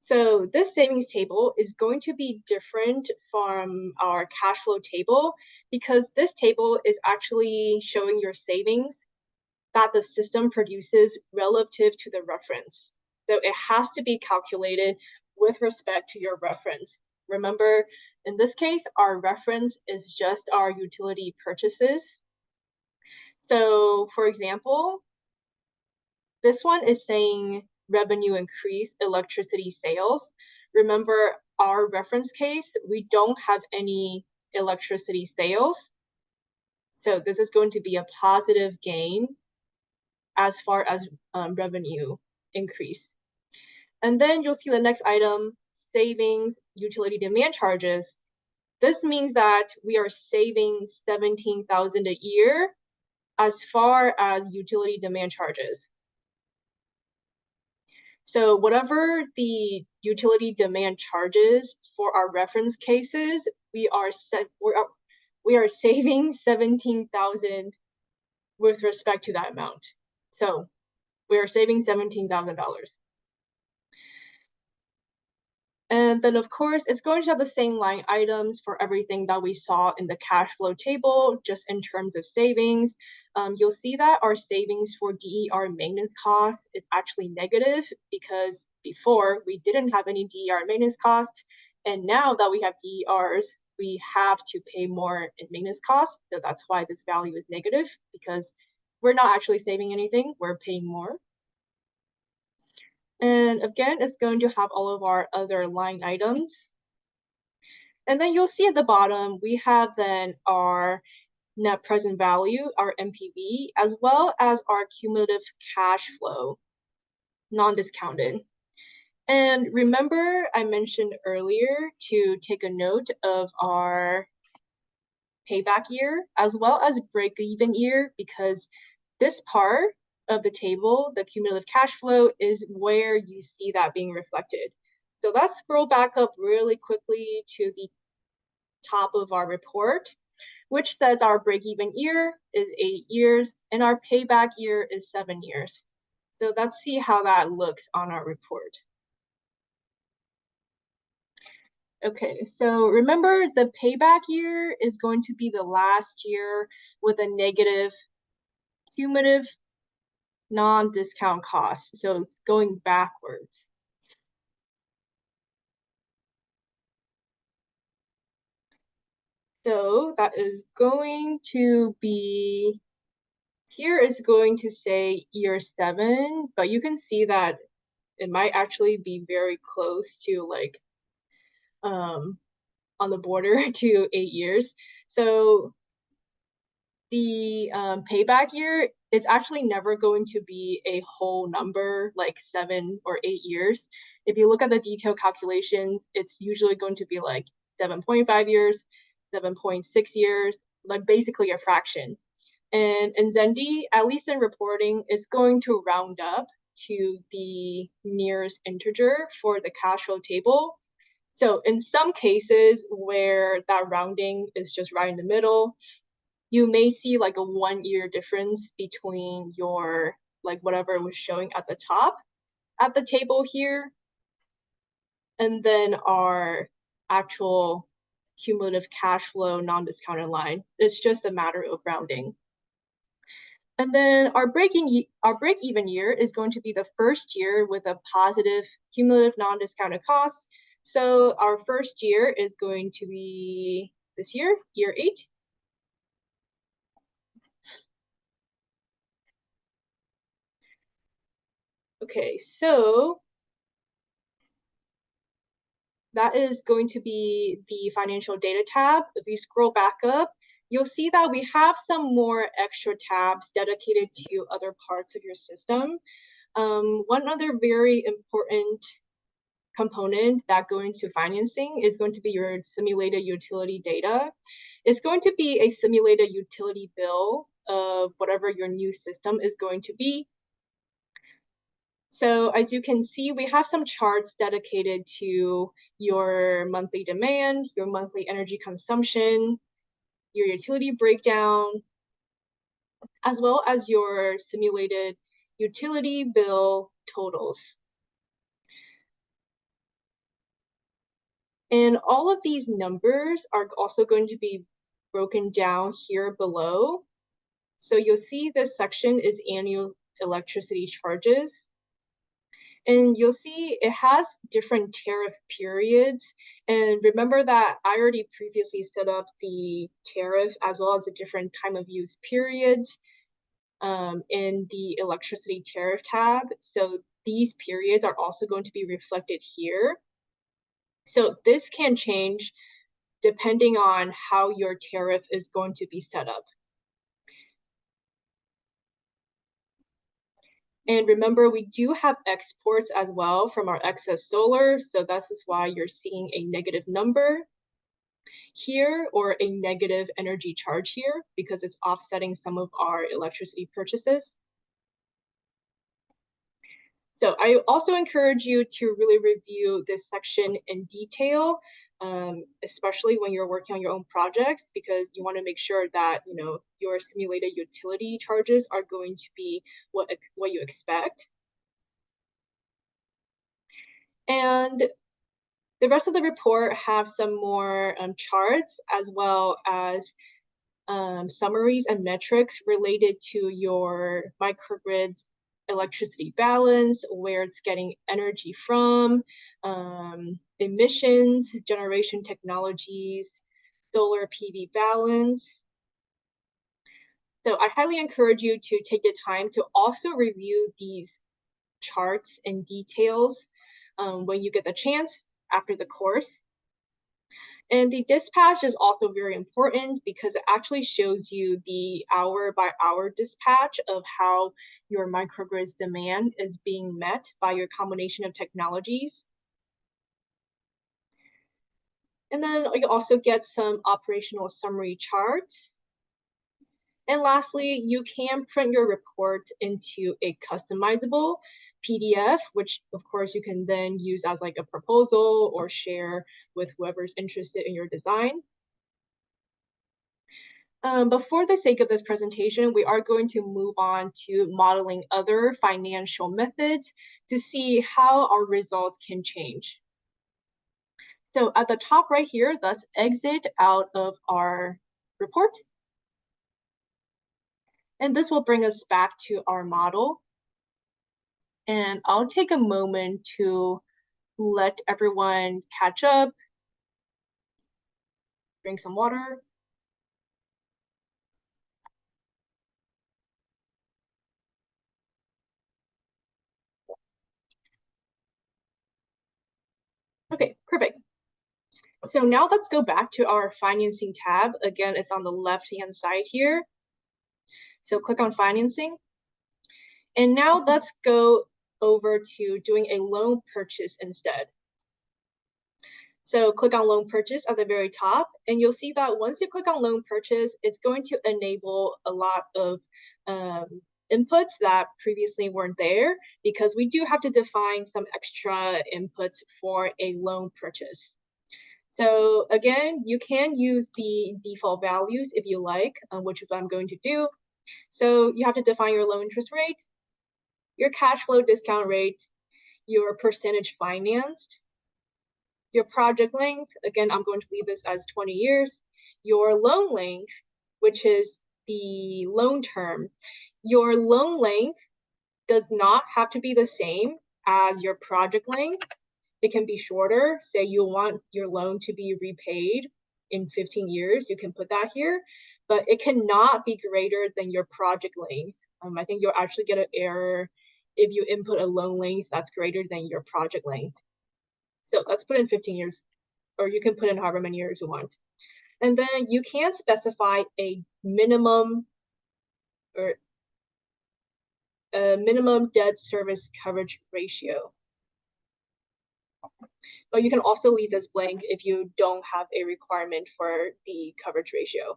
So this savings table is going to be different from our cash flow table because this table is actually showing your savings that the system produces relative to the reference. So it has to be calculated with respect to your reference. Remember, in this case, our reference is just our utility purchases. So for example, this one is saying revenue increase, electricity sales. Remember, our reference case, we don't have any electricity sales. So this is going to be a positive gain as far as revenue increase. And then you'll see the next item, savings, utility demand charges. This means that we are saving $17,000 a year as far as utility demand charges. So whatever the utility demand charges for our reference cases, we are saving $17,000 with respect to that amount. So we are saving $17,000. And then of course, it's going to have the same line items for everything that we saw in the cash flow table, just in terms of savings. You'll see that our savings for DER maintenance costs is actually negative because before we didn't have any DER maintenance costs. And now that we have DERs, we have to pay more in maintenance costs. So that's why this value is negative, because we're not actually saving anything, we're paying more. And again, it's going to have all of our other line items. And then you'll see at the bottom, we have then our net present value, our NPV, as well as our cumulative cash flow, non-discounted. And remember, I mentioned earlier to take a note of our payback year as well as break-even year, because this part of the table, the cumulative cash flow, is where you see that being reflected. So let's scroll back up really quickly to the top of our report, which says our break-even year is 8 years and our payback year is 7 years. So let's see how that looks on our report. Okay, so remember the payback year is going to be the last year with a negative cumulative non-discount cost. So it's going backwards. So that is going to be, here it's going to say year 7, but you can see that it might actually be very close to like on the border to 8 years. So the payback year is actually never going to be a whole number like 7 or 8 years. If you look at the detailed calculations, it's usually going to be like 7.5 years, 7.6 years, like basically a fraction. And in Xendee, at least in reporting, it's going to round up to the nearest integer for the cash flow table. So in some cases where that rounding is just right in the middle, you may see like a 1 year difference between your, like whatever was showing at the top at the table here, and then our actual cumulative cash flow non-discounted line. It's just a matter of rounding. And then our break-even year is going to be the first year with a positive cumulative non-discounted cost. So our first year is going to be this year, year 8. Okay, so that is going to be the financial data tab. If you scroll back up, you'll see that we have some more extra tabs dedicated to other parts of your system. One other very important component that go into financing is going to be your simulated utility data. It's going to be a simulated utility bill of whatever your new system is going to be. So as you can see, we have some charts dedicated to your monthly demand, your monthly energy consumption, your utility breakdown, as well as your simulated utility bill totals. And all of these numbers are also going to be broken down here below. So you'll see this section is annual electricity charges. And you'll see it has different tariff periods. And remember that I already previously set up the tariff as well as the different time of use periods in the electricity tariff tab. So these periods are also going to be reflected here. So this can change depending on how your tariff is going to be set up. And remember, we do have exports as well from our excess solar. So that's why you're seeing a negative number here or a negative energy charge here, because it's offsetting some of our electricity purchases. So I also encourage you to really review this section in detail, especially when you're working on your own projects, because you want to make sure that your simulated utility charges are going to be what you expect. And the rest of the report have some more charts as well as summaries and metrics related to your microgrid's electricity balance, where it's getting energy from, emissions, generation technologies, solar PV balance. So I highly encourage you to take the time to also review these charts and details when you get the chance after the course. And the dispatch is also very important because it actually shows you the hour by hour dispatch of how your microgrid's demand is being met by your combination of technologies. And then you also get some operational summary charts. And lastly, you can print your report into a customizable PDF, which of course you can then use as like a proposal or share with whoever's interested in your design. But for the sake of this presentation, we are going to move on to modeling other financial methods to see how our results can change. So at the top right here, let's exit out of our report. And this will bring us back to our model. And I'll take a moment to let everyone catch up, drink some water. Okay, perfect. So now let's go back to our financing tab. Again, it's on the left-hand side here. So click on financing. And now let's go over to doing a loan purchase instead. So click on loan purchase at the very top, and you'll see that once you click on loan purchase, it's going to enable a lot of inputs that previously weren't there because we do have to define some extra inputs for a loan purchase. So again, you can use the default values if you like, which is what I'm going to do. So you have to define your loan interest rate, your cash flow discount rate, your percentage financed, your project length, again, I'm going to leave this as 20 years, your loan length, which is the loan term. Your loan length does not have to be the same as your project length. It can be shorter. Say you want your loan to be repaid in 15 years, you can put that here, but it cannot be greater than your project length. I think you'll actually get an error if you input a loan length that's greater than your project length. So let's put in 15 years, or you can put in however many years you want. And then you can specify a minimum or a minimum debt service coverage ratio. But you can also leave this blank if you don't have a requirement for the coverage ratio.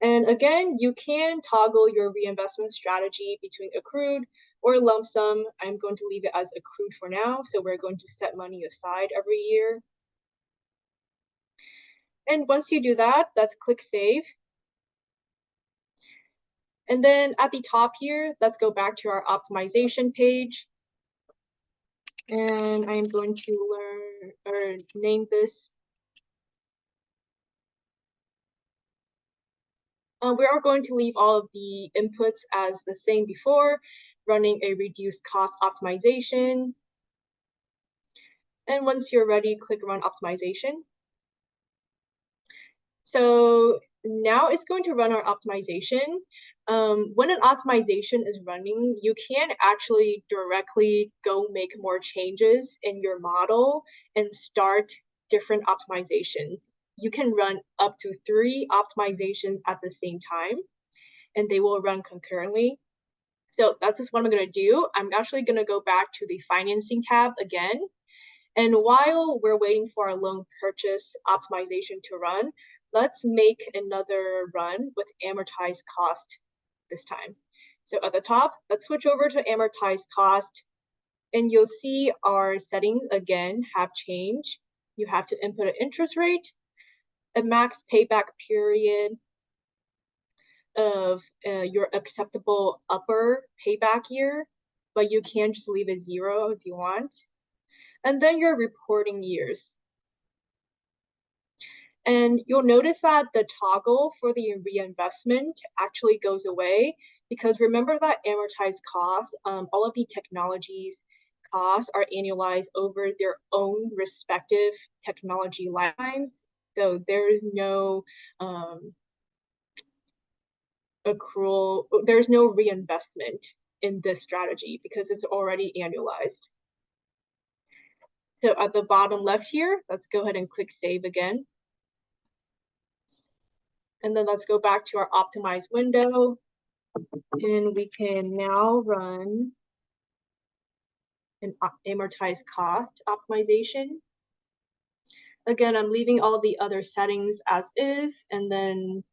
And again, you can toggle your reinvestment strategy between accrued or lump sum. I'm going to leave it as accrued for now. So we're going to set money aside every year. And once you do that, let's click save. And then at the top here, let's go back to our optimization page. And I'm going to name this. We are going to leave all of the inputs as the same before, running a reduced cost optimization. And once you're ready, click run optimization. So now it's going to run our optimization. When an optimization is running, you can actually directly go make more changes in your model and start different optimizations. You can run up to 3 optimizations at the same time, and they will run concurrently. So that's just what I'm going to do. I'm actually going to go back to the financing tab again. And while we're waiting for our loan purchase optimization to run, let's make another run with amortized cost this time. So at the top, let's switch over to amortized cost, and you'll see our settings again have changed. You have to input an interest rate, a max payback period of your acceptable upper payback year, but you can just leave it 0 if you want. And then your reporting years. And you'll notice that the toggle for the reinvestment actually goes away because remember that amortized cost, all of the technologies costs are annualized over their own respective technology lifetimes. So there's no accrual, there's no reinvestment in this strategy because it's already annualized. So at the bottom left here, let's go ahead and click save again. And then let's go back to our optimized window. And we can now run an amortized cost optimization. Again, I'm leaving all the other settings as is and then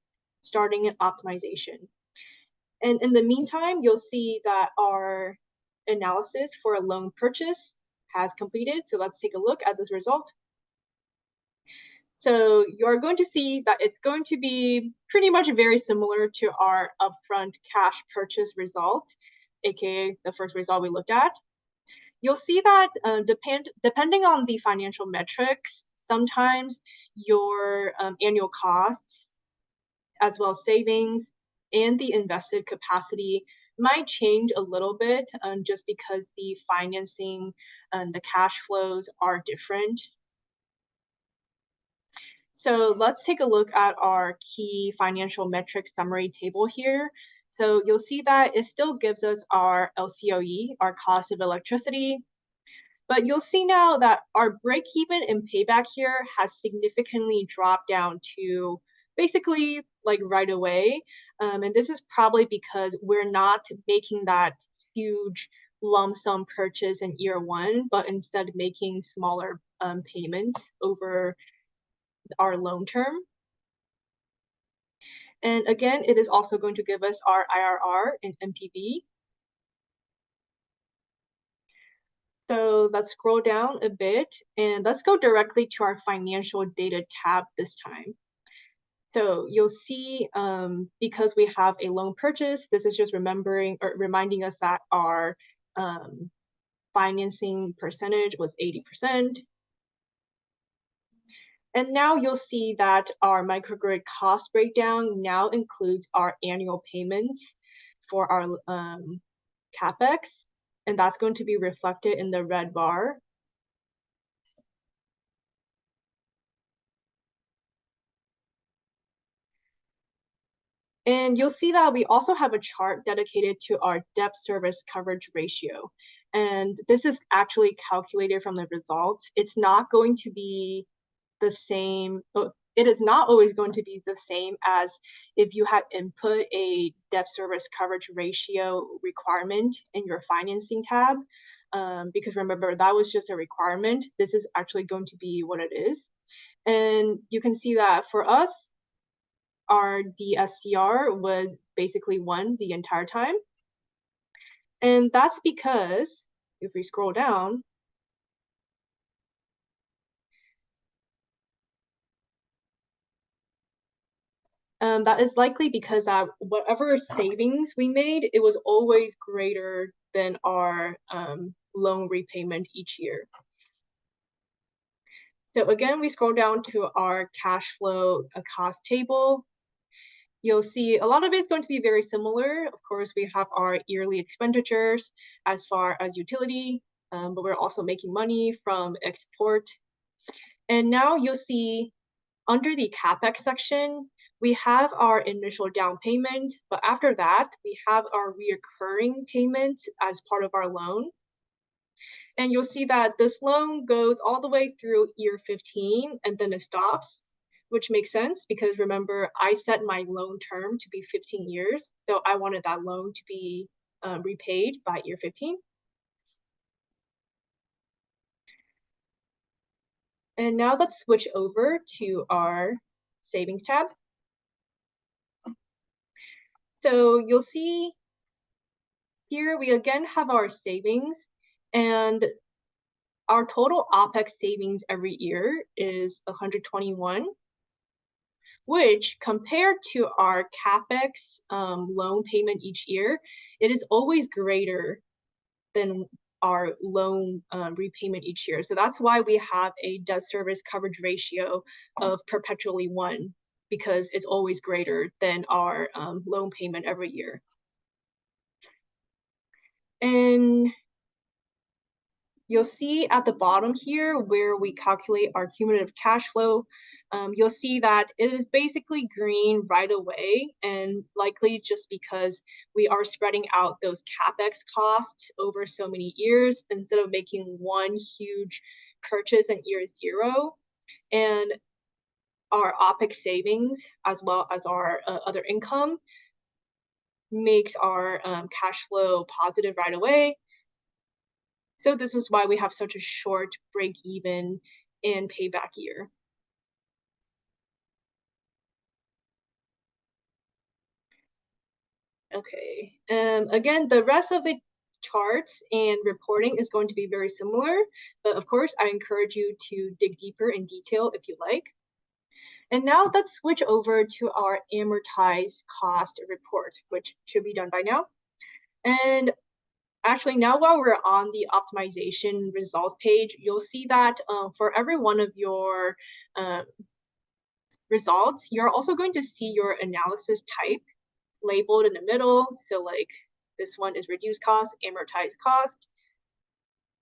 starting an optimization. And in the meantime, you'll see that our analysis for a loan purchase has completed. So let's take a look at this result. So you're going to see that it's going to be pretty much very similar to our upfront cash purchase result, aka the first result we looked at. You'll see that depending on the financial metrics, sometimes your annual costs, as well as savings, and the invested capacity might change a little bit just because the financing and the cash flows are different. So let's take a look at our key financial metrics summary table here. So you'll see that it still gives us our LCOE, our cost of electricity, but you'll see now that our break even and payback here has significantly dropped down to basically like right away. And this is probably because we're not making that huge lump sum purchase in year one, but instead making smaller payments over our loan term. And again, it is also going to give us our IRR and NPV. So let's scroll down a bit and let's go directly to our financial data tab this time. So you'll see because we have a loan purchase, this is just reminding us that our financing percentage was 80%. And now you'll see that our microgrid cost breakdown now includes our annual payments for our CapEx, and that's going to be reflected in the red bar. And you'll see that we also have a chart dedicated to our debt service coverage ratio. And this is actually calculated from the results. It's not going to be the same. It is not always going to be the same as if you had input a debt service coverage ratio requirement in your financing tab. Because remember, that was just a requirement. This is actually going to be what it is. And you can see that for us, our DSCR was basically 1 the entire time. And that's because if we scroll down, that is likely because whatever savings we made, it was always greater than our loan repayment each year. So again, we scroll down to our cash flow cost table. You'll see a lot of it is going to be very similar. Of course, we have our yearly expenditures as far as utility, but we're also making money from export. And now you'll see under the CapEx section, we have our initial down payment, but after that, we have our reoccurring payments as part of our loan. And you'll see that this loan goes all the way through year 15 and then it stops, which makes sense because remember, I set my loan term to be 15 years. So I wanted that loan to be repaid by year 15. And now let's switch over to our savings tab. So you'll see here we again have our savings, and our total OPEX savings every year is 121, which compared to our CapEx loan payment each year, it is always greater than our loan repayment each year. So that's why we have a debt service coverage ratio of perpetually 1, because it's always greater than our loan payment every year. And you'll see at the bottom here where we calculate our cumulative cash flow, you'll see that it is basically green right away, and likely just because we are spreading out those CapEx costs over so many years instead of making one huge purchase in year 0. And our OpEx savings as well as our other income makes our cash flow positive right away. So this is why we have such a short break even and payback year. Okay, again, the rest of the charts and reporting is going to be very similar, but of course, I encourage you to dig deeper in detail if you like. And now let's switch over to our amortized cost report, which should be done by now. And actually, now while we're on the optimization result page, you'll see that for every one of your results, you're also going to see your analysis type labeled in the middle. So like this one is reduced cost, amortized cost.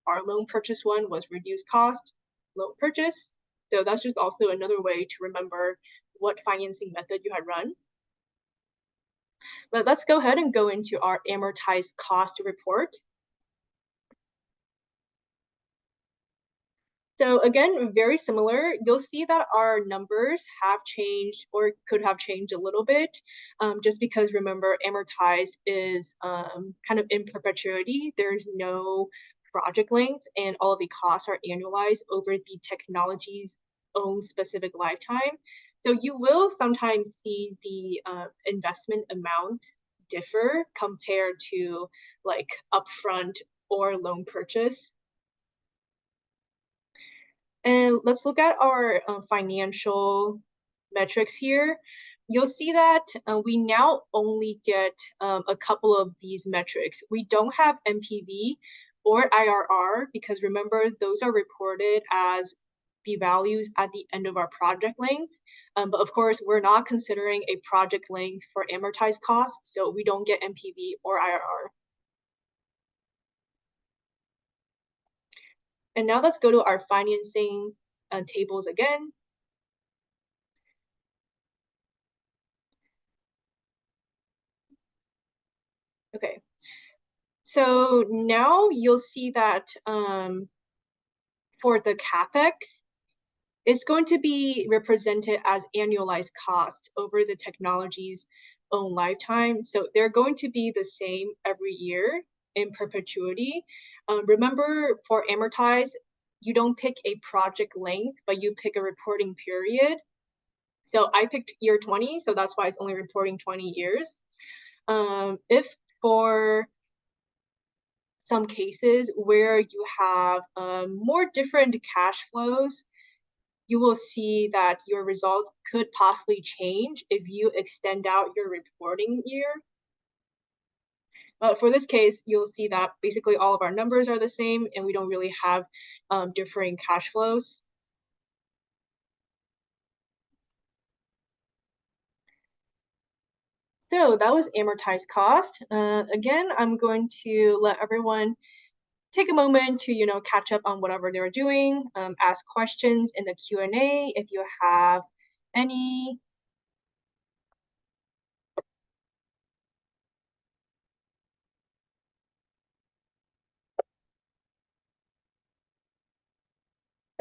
Our loan purchase one was reduced cost, loan purchase. So that's just also another way to remember what financing method you had run. But let's go ahead and go into our amortized cost report. So again, very similar. You'll see that our numbers have changed or could have changed a little bit, just because remember, amortized is kind of in perpetuity. There's no project length, and all of the costs are annualized over the technology's own specific lifetime. So you will sometimes see the investment amount differ compared to like upfront or loan purchase. And let's look at our financial metrics here. You'll see that we now only get a couple of these metrics. We don't have NPV or IRR because remember, those are reported as the values at the end of our project length. But of course, we're not considering a project length for amortized costs, so we don't get NPV or IRR. And now let's go to our financing tables again. Okay, so now you'll see that for the CapEx, it's going to be represented as annualized costs over the technology's own lifetime. So they're going to be the same every year in perpetuity. Remember, for amortized, you don't pick a project length, but you pick a reporting period. So I picked year 20, so that's why it's only reporting 20 years. If for some cases where you have more different cash flows, you will see that your results could possibly change if you extend out your reporting year. But for this case, you'll see that basically all of our numbers are the same and we don't really have differing cash flows. So that was amortized cost. Again, I'm going to let everyone take a moment to catch up on whatever they were doing, ask questions in the Q&A if you have any.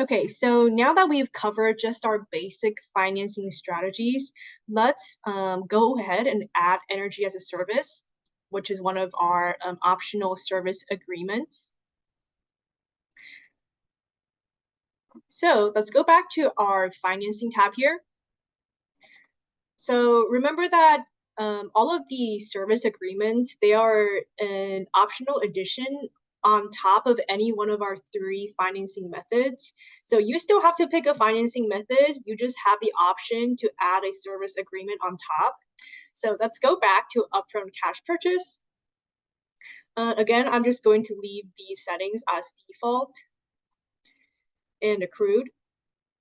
Okay, so now that we've covered just our basic financing strategies, let's go ahead and add energy as a service, which is one of our optional service agreements. So let's go back to our financing tab here. So remember that all of the service agreements, they are an optional addition on top of any one of our 3 financing methods. So you still have to pick a financing method. You just have the option to add a service agreement on top. So let's go back to upfront cash purchase. Again, I'm just going to leave these settings as default and accrued,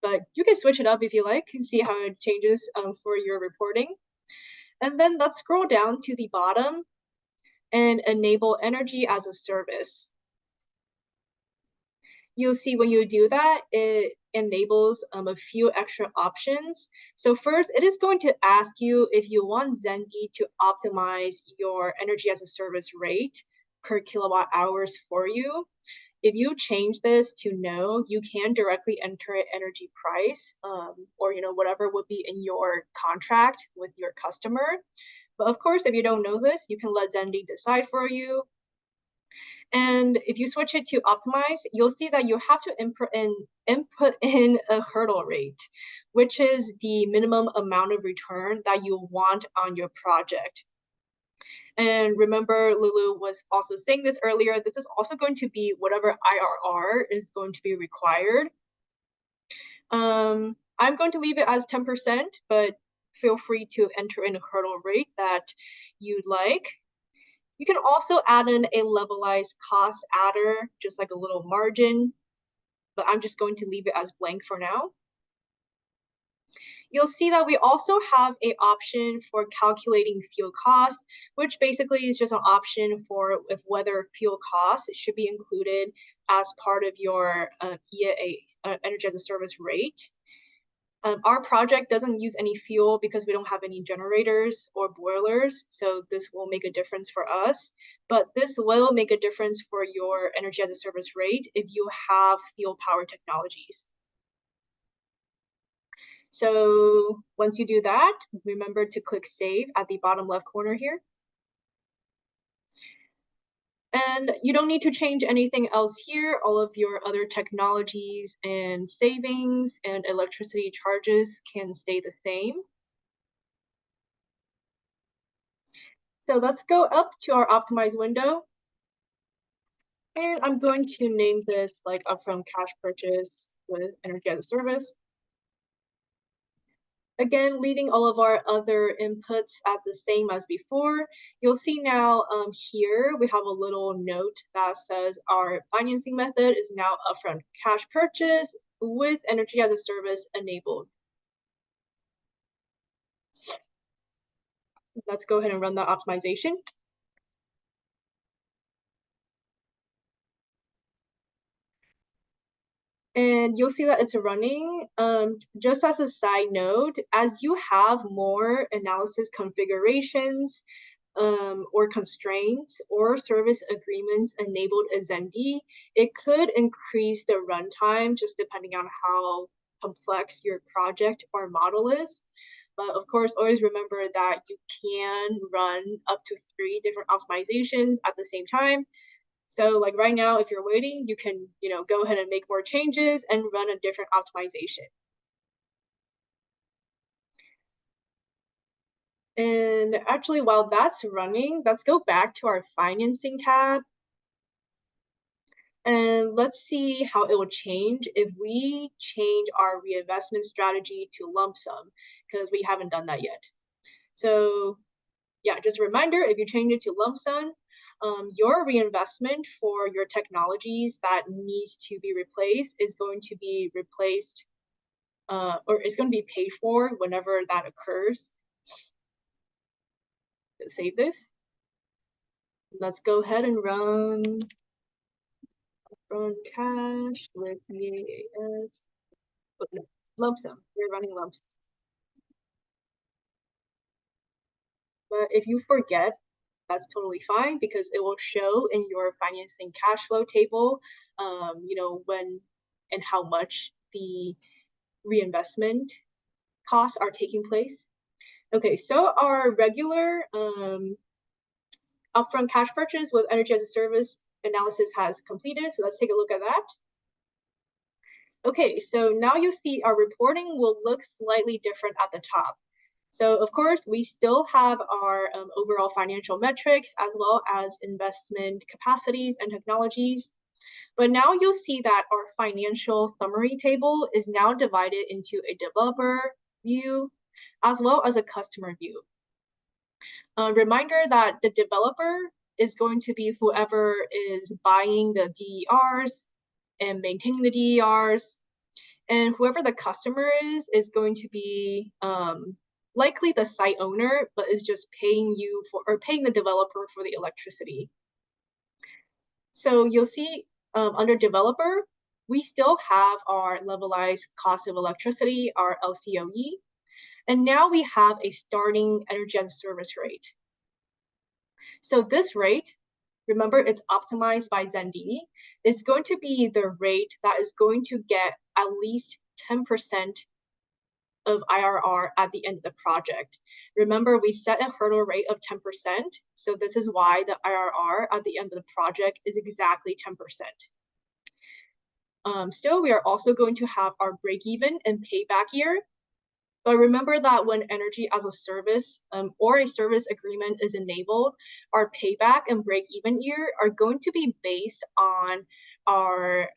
but you can switch it up if you like and see how it changes for your reporting. And then let's scroll down to the bottom and enable energy as a service. you'll see when you do that, it enables a few extra options. So first, it is going to ask you if you want Xendee to optimize your energy as a service rate per kilowatt hours for you. If you change this to no, you can directly enter an energy price, or whatever would be in your contract with your customer. But of course, if you don't know this, you can let Xendee decide for you. And if you switch it to optimize, you'll see that you have to input in a hurdle rate, which is the minimum amount of return that you want on your project. And remember, Lulu was also saying this earlier, this is also going to be whatever IRR is going to be required. I'm going to leave it as 10%, but feel free to enter in a hurdle rate that you'd like. You can also add in a levelized cost adder, just like a little margin, but I'm just going to leave it as blank for now. You'll see that we also have an option for calculating fuel cost, which basically is just an option for whether fuel costs should be included as part of your EAA, energy as a service rate. Our project doesn't use any fuel because we don't have any generators or boilers, so this will make a difference for us. But this will make a difference for your energy as a service rate if you have fuel power technologies. So once you do that, remember to click Save at the bottom left corner here. And you don't need to change anything else here. All of your other technologies and savings and electricity charges can stay the same. So let's go up to our optimized window. And I'm going to name this like upfront cash purchase with energy as a service. Again, leaving all of our other inputs as the same as before. You'll see now here we have a little note that says our financing method is now upfront cash purchase with energy as a service enabled. Let's go ahead and run the optimization. And you'll see that it's running. Just as a side note, as you have more analysis configurations or constraints or service agreements enabled in Xendee, it could increase the runtime just depending on how complex your project or model is. But of course, always remember that you can run up to 3 different optimizations at the same time. So like right now, if you're waiting, you can, go ahead and make more changes and run a different optimization. And actually, while that's running, let's go back to our financing tab. And let's see how it will change if we change our reinvestment strategy to lump sum, because we haven't done that yet. So yeah, just a reminder, if you change it to lump sum, your reinvestment for your technologies that needs to be replaced is going to be replaced, or it's going to be paid for whenever that occurs. Save this. Let's go ahead and run cash with EAS. Oh, no, lump sum. We're running lump sum. But if you forget, that's totally fine because it will show in your financing cash flow table, when and how much the reinvestment costs are taking place. Okay, so our regular upfront cash purchase with energy as a service analysis has completed. So let's take a look at that. Okay, so now you see our reporting will look slightly different at the top. So of course, we still have our overall financial metrics as well as investment capacities and technologies. But now you'll see that our financial summary table is now divided into a developer view as well as a customer view. Reminder that the developer is going to be whoever is buying the DERs and maintaining the DERs. And whoever the customer is going to be likely the site owner, but is just paying you for, or paying the developer for the electricity. So you'll see under developer, we still have our levelized cost of electricity, our LCOE, and now we have a starting energy as a service rate. So this rate, remember it's optimized by Xendee, is going to be the rate that is going to get at least 10% of IRR at the end of the project. Remember, we set a hurdle rate of 10%, so this is why the IRR at the end of the project is exactly 10%. Still, we are also going to have our break-even and payback year. But remember that when energy as a service or a service agreement is enabled, our payback and break-even year are going to be based on our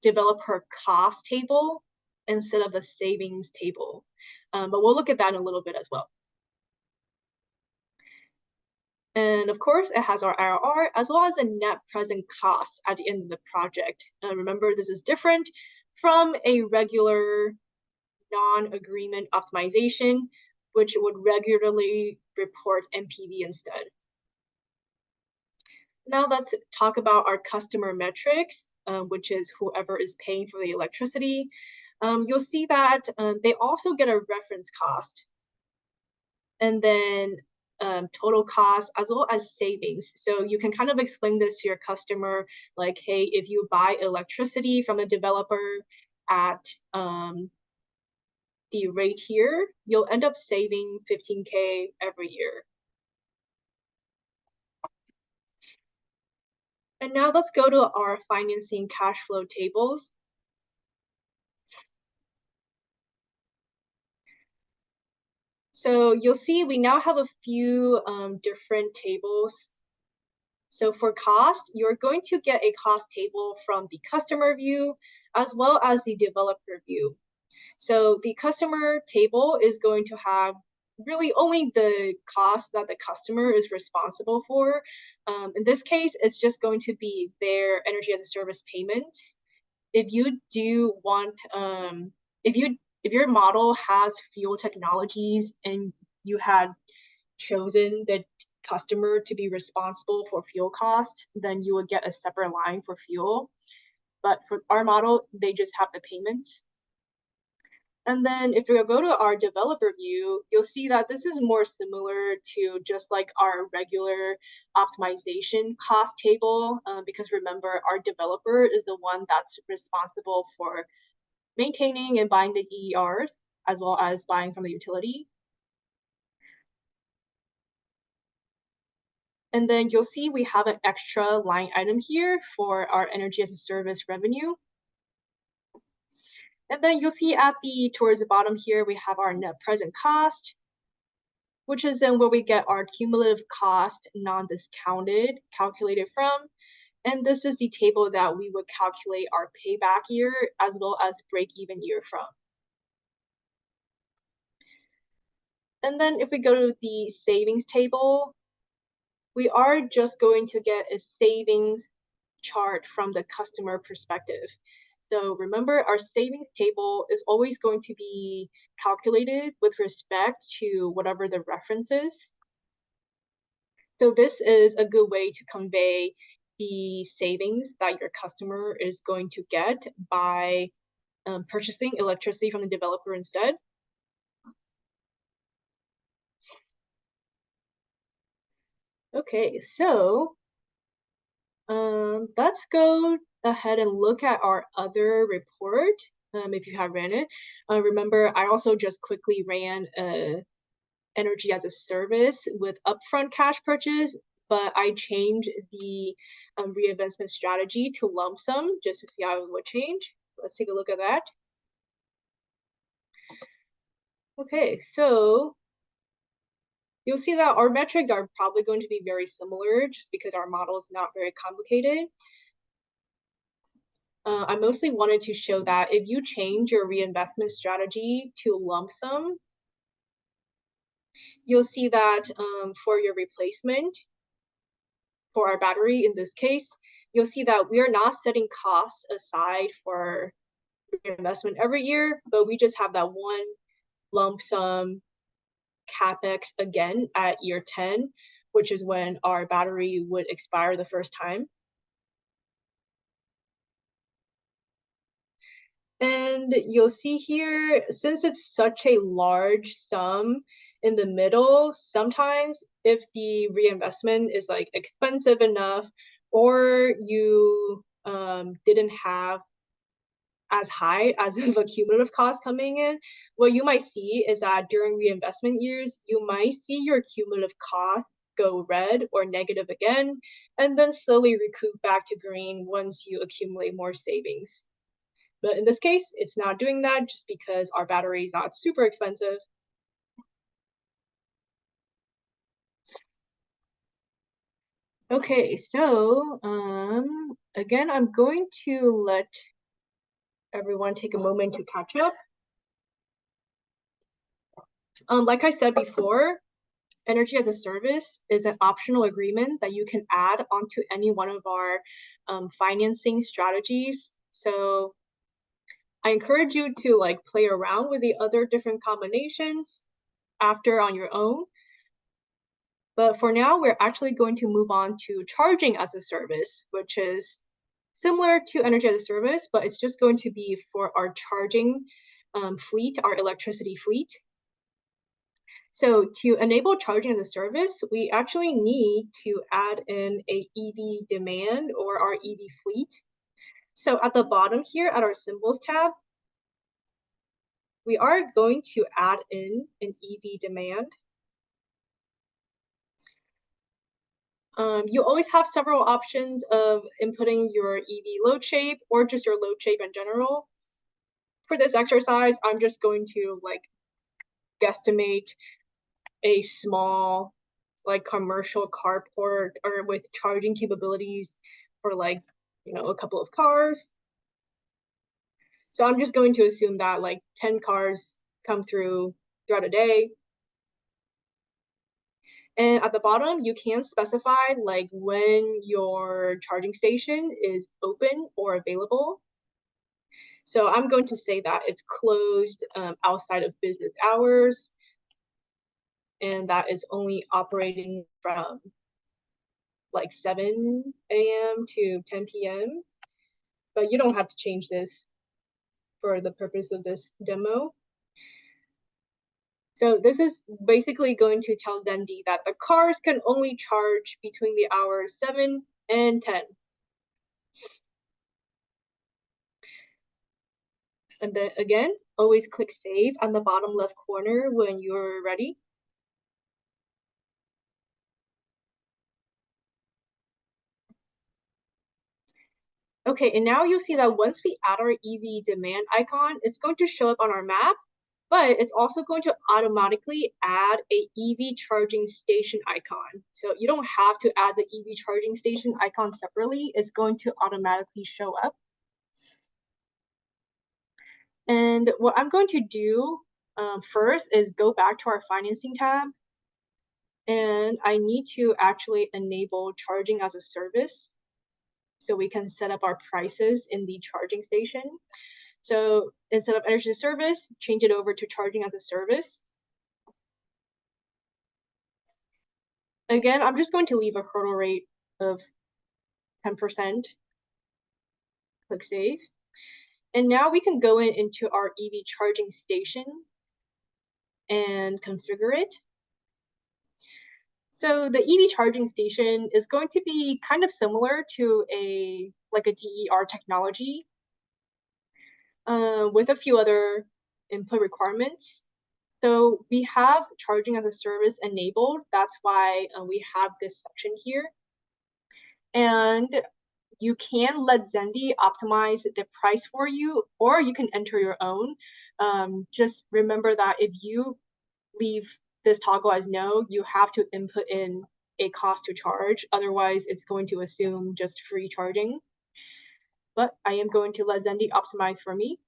developer cost table instead of a savings table. But we'll look at that in a little bit as well. And of course, it has our IRR as well as a net present cost at the end of the project. Remember, this is different from a regular non-agreement optimization, which would regularly report NPV instead. Now let's talk about our customer metrics, which is whoever is paying for the electricity. You'll see that they also get a reference cost, and then total cost as well as savings. So you can kind of explain this to your customer, like, hey, if you buy electricity from a developer at the rate here, you'll end up saving 15K every year. And now let's go to our financing cash flow tables. So you'll see we now have a few different tables. So for cost, you're going to get a cost table from the customer view as well as the developer view. So the customer table is going to have really only the cost that the customer is responsible for. In this case, it's just going to be their energy as a service payments. If you do want, if your model has fuel technologies and you had chosen the customer to be responsible for fuel costs, then you would get a separate line for fuel. But for our model, they just have the payments. And then if we go to our developer view, you'll see that this is more similar to just like our regular optimization cost table, because remember, our developer is the one that's responsible for maintaining and buying the DERs, as well as buying from the utility. And then you'll see we have an extra line item here for our energy as a service revenue. And then you'll see towards the bottom here, we have our net present cost, which is then where we get our cumulative cost non-discounted calculated from. And this is the table that we would calculate our payback year as well as break-even year from. And then if we go to the savings table, we are just going to get a savings chart from the customer perspective. So remember, our savings table is always going to be calculated with respect to whatever the reference is. So this is a good way to convey the savings that your customer is going to get by purchasing electricity from the developer instead. Okay, so let's go ahead and look at our other report, if you have ran it. Remember, I also just quickly ran energy as a service with upfront cash purchase, but I changed the reinvestment strategy to lump sum just to see how it would change. Let's take a look at that. Okay, so you'll see that our metrics are probably going to be very similar just because our model is not very complicated. I mostly wanted to show that if you change your reinvestment strategy to lump sum, you'll see that for your replacement, for our battery in this case, you'll see that we are not setting costs aside for reinvestment every year, but we just have that one lump sum CapEx again at year 10, which is when our battery would expire the first time. And you'll see here, since it's such a large sum in the middle, sometimes if the reinvestment is like expensive enough, or you didn't have as high as of a cumulative cost coming in, what you might see is that during reinvestment years, you might see your cumulative cost go red or negative again, and then slowly recoup back to green once you accumulate more savings. But in this case, it's not doing that just because our battery is not super expensive. Okay, so again, I'm going to let everyone take a moment to catch up. Like I said before, energy as a service is an optional agreement that you can add onto any one of our financing strategies. So I encourage you to like play around with the other different combinations after on your own. But for now, we're actually going to move on to charging as a service, which is similar to energy as a service, but it's just going to be for our charging fleet, our electricity fleet. So to enable charging as a service, we actually need to add in a EV demand or our EV fleet. So at the bottom here at our symbols tab, we are going to add in an EV demand. You always have several options of inputting your EV load shape or just your load shape in general. For this exercise, I'm just going to like guesstimate a small like commercial carport or with charging capabilities for like, a couple of cars. So I'm just going to assume that like 10 cars come throughout a day. And at the bottom, you can specify like when your charging station is open or available. So I'm going to say that it's closed outside of business hours, and that is only operating from like 7 a.m. to 10 p.m. But you don't have to change this for the purpose of this demo. So this is basically going to tell Xendee that the cars can only charge between the hours 7 and 10. And then again, always click save on the bottom left corner when you're ready. Okay, and now you'll see that once we add our EV demand icon, it's going to show up on our map, but it's also going to automatically add a EV charging station icon. So you don't have to add the EV charging station icon separately. It's going to automatically show up. And what I'm going to do first is go back to our financing tab. And I need to actually enable charging as a service so we can set up our prices in the charging station. So instead of energy as a service, change it over to charging as a service. Again, I'm just going to leave a hurdle rate of 10%. Click save. And now we can go into our EV charging station and configure it. So the EV charging station is going to be kind of similar to a DER technology with a few other input requirements. So we have charging as a service enabled. That's why we have this section here. And you can let Xendee optimize the price for you, or you can enter your own. Just remember that if you leave this toggle as no, you have to input in a cost to charge. Otherwise, it's going to assume just free charging. But I am going to let Xendee optimize for me.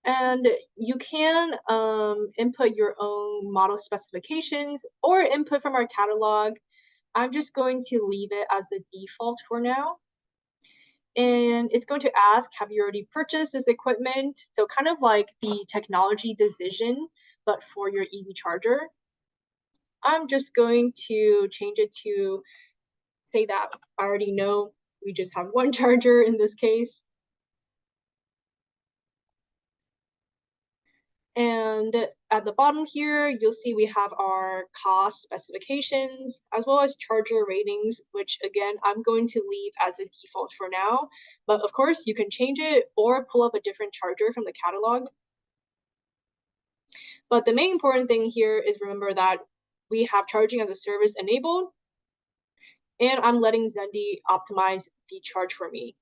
And you can input your own model specifications or input from our catalog. I'm just going to leave it as the default for now. And it's going to ask, have you already purchased this equipment? So kind of like the technology decision, but for your EV charger. I'm just going to change it to say that I already know we just have one charger in this case. And at the bottom here, you'll see we have our cost specifications as well as charger ratings, which again, I'm going to leave as a default for now. But of course, you can change it or pull up a different charger from the catalog. But the main important thing here is remember that we have charging as a service enabled, and I'm letting Xendee optimize the charge for me.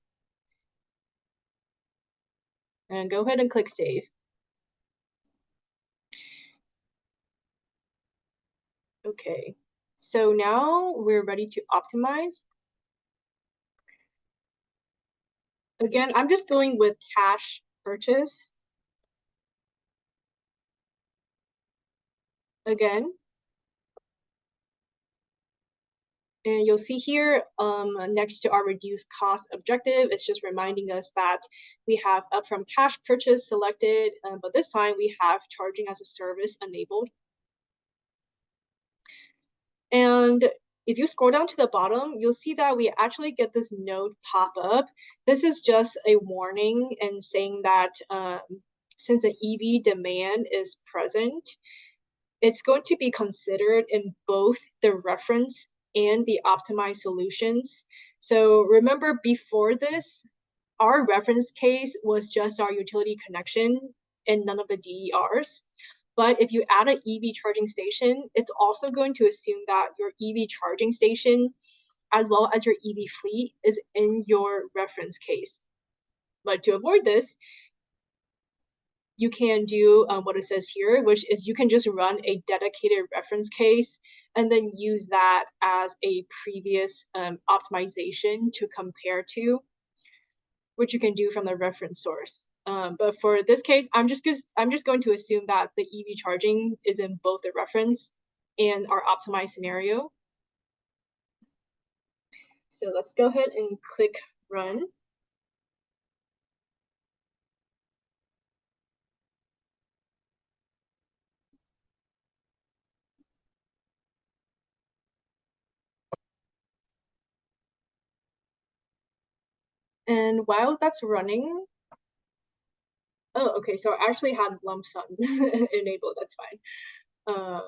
And go ahead and click save. Okay, so now we're ready to optimize. Again, I'm just going with cash purchase. Again, and you'll see here next to our reduced cost objective, it's just reminding us that we have upfront cash purchase selected, but this time we have charging as a service enabled. And if you scroll down to the bottom, you'll see that we actually get this note pop up. This is just a warning and saying that since the EV demand is present, it's going to be considered in both the reference and the optimized solutions. So remember, before this, our reference case was just our utility connection and none of the DERs. But if you add an EV charging station, it's also going to assume that your EV charging station, as well as your EV fleet, is in your reference case. But to avoid this, you can do what it says here, which is you can just run a dedicated reference case and then use that as a previous optimization to compare to, which you can do from the reference source. But for this case, I'm just going to assume that the EV charging is in both the reference and our optimized scenario. So let's go ahead and click run. And while that's running, oh, okay, so I actually had lump sum enabled, that's fine.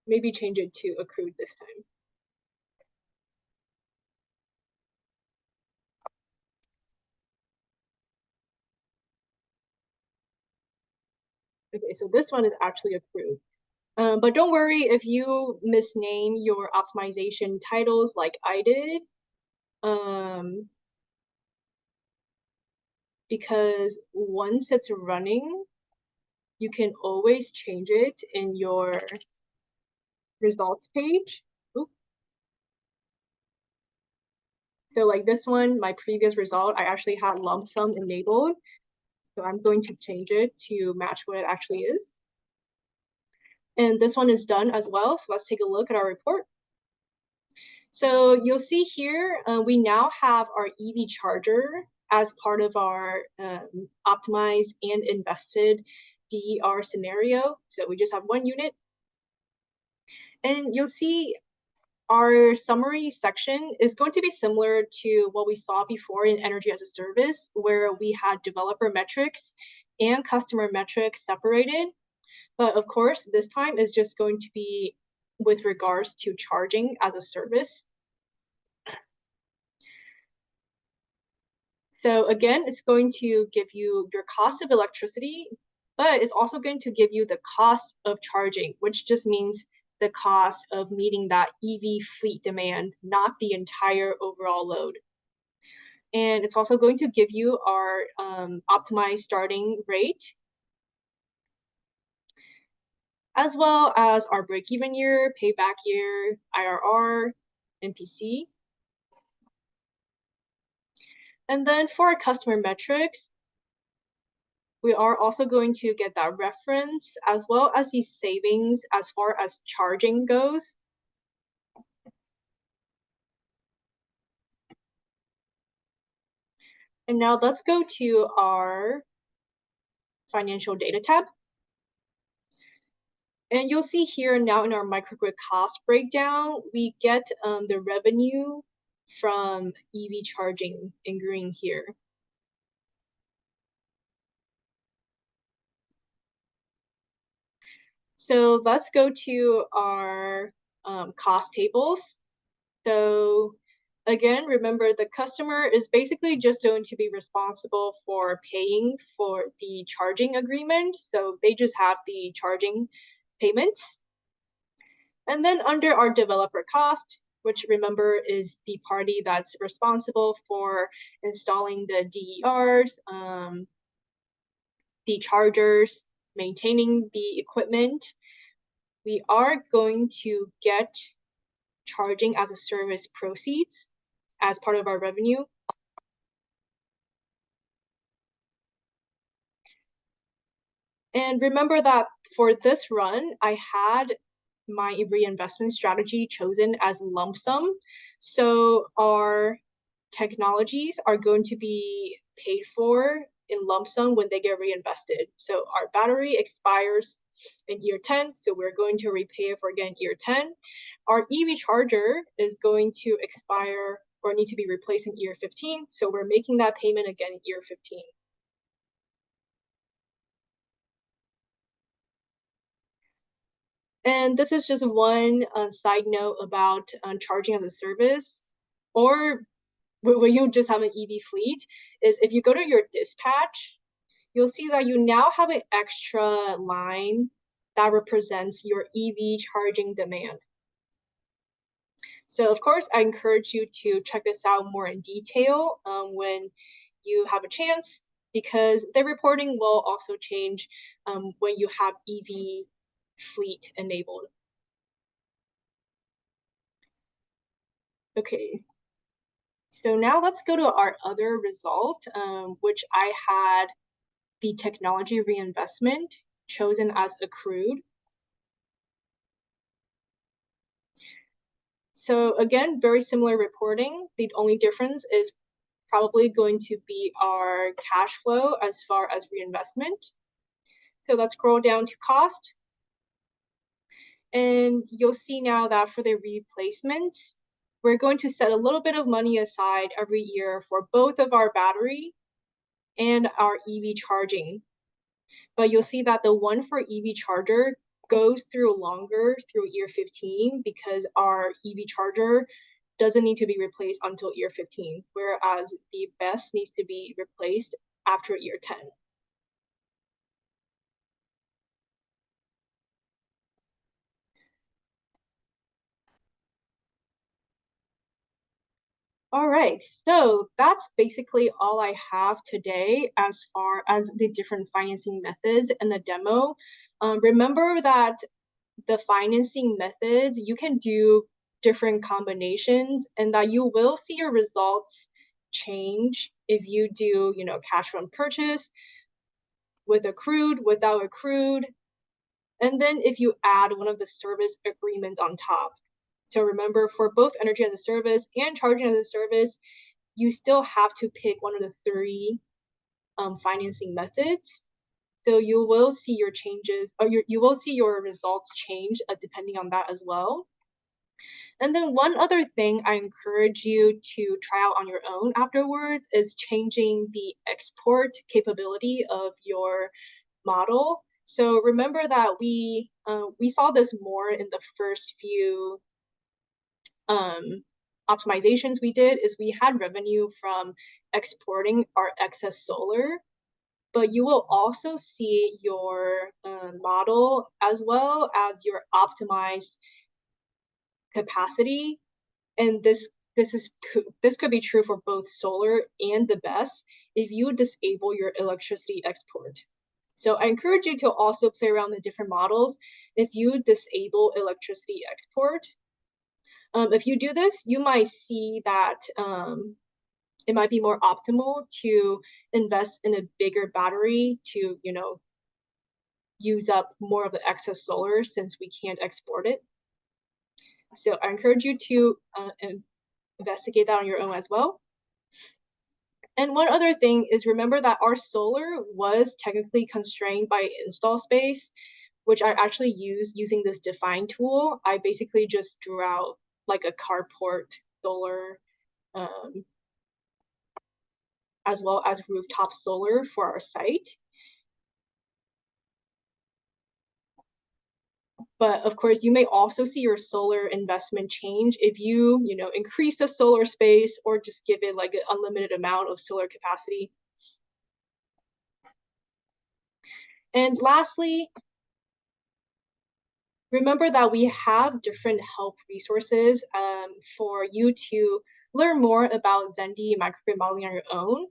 Maybe change it to accrued this time. Okay, so this one is actually accrued. But don't worry if you misname your optimization titles like I did, because once it's running, you can always change it in your results page. Oops. So like this one, my previous result, I actually had lump sum enabled. So I'm going to change it to match what it actually is. And this one is done as well. So let's take a look at our report. So you'll see here, we now have our EV charger as part of our optimized and invested DER scenario. So we just have one unit. And you'll see our summary section is going to be similar to what we saw before in Energy as a Service, where we had developer metrics and customer metrics separated. But of course, this time is just going to be with regards to charging as a service. So again, it's going to give you your cost of electricity, but it's also going to give you the cost of charging, which just means the cost of meeting that EV fleet demand, not the entire overall load. And it's also going to give you our optimized starting rate, as well as our break-even year, payback year, IRR, MPC. And then for our customer metrics, we are also going to get that reference as well as these savings as far as charging goes. And now let's go to our financial data tab. And you'll see here now in our microgrid cost breakdown, we get the revenue from EV charging in green here. So let's go to our cost tables. So again, remember the customer is basically just going to be responsible for paying for the charging agreement. So they just have the charging payments. And then under our developer cost, which remember is the party that's responsible for installing the DERs, the chargers, maintaining the equipment, we are going to get charging as a service proceeds as part of our revenue. And remember that for this run, I had my reinvestment strategy chosen as lump sum. So our technologies are going to be paid for in lump sum when they get reinvested. So our battery expires in year 10, so we're going to repay it for again year 10. Our EV charger is going to expire or need to be replaced in year 15, so we're making that payment again in year 15. And this is just one side note about charging as a service, or when you just have an EV fleet, is if you go to your dispatch, you'll see that you now have an extra line that represents your EV charging demand. So of course, I encourage you to check this out more in detail when you have a chance, because the reporting will also change when you have EV fleet enabled. Okay, so now let's go to our other result, which I had the technology reinvestment chosen as accrued. So again, very similar reporting. The only difference is probably going to be our cash flow as far as reinvestment. So let's scroll down to cost. And you'll see now that for the replacements, we're going to set a little bit of money aside every year for both of our battery and our EV charging. But you'll see that the one for EV charger goes through longer through year 15 because our EV charger doesn't need to be replaced until year 15, whereas the BESS needs to be replaced after year 10. All right, so that's basically all I have today as far as the different financing methods and the demo. Remember that the financing methods, you can do different combinations and that you will see your results change if you do, cash from purchase with accrued, without accrued, and then if you add one of the service agreements on top. So remember, for both energy as a service and charging as a service, you still have to pick one of the three financing methods. So you will see your changes, or you will see your results change depending on that as well. And then one other thing I encourage you to try out on your own afterwards is changing the export capability of your model. So remember that we saw this more in the first few optimizations we did, is we had revenue from exporting our excess solar, but you will also see your model as well as your optimized capacity. And this could be true for both solar and the BESS if you disable your electricity export. So I encourage you to also play around the different models if you disable electricity export. If you do this, you might see that it might be more optimal to invest in a bigger battery to, use up more of the excess solar since we can't export it. So I encourage you to investigate that on your own as well. And one other thing is, remember that our solar was technically constrained by install space, which I actually used using this define tool. I basically just drew out like a carport solar as well as rooftop solar for our site. But of course, you may also see your solar investment change if you increase the solar space or just give it like an unlimited amount of solar capacity. And lastly, remember that we have different help resources for you to learn more about Xendee microgrid modeling on your own.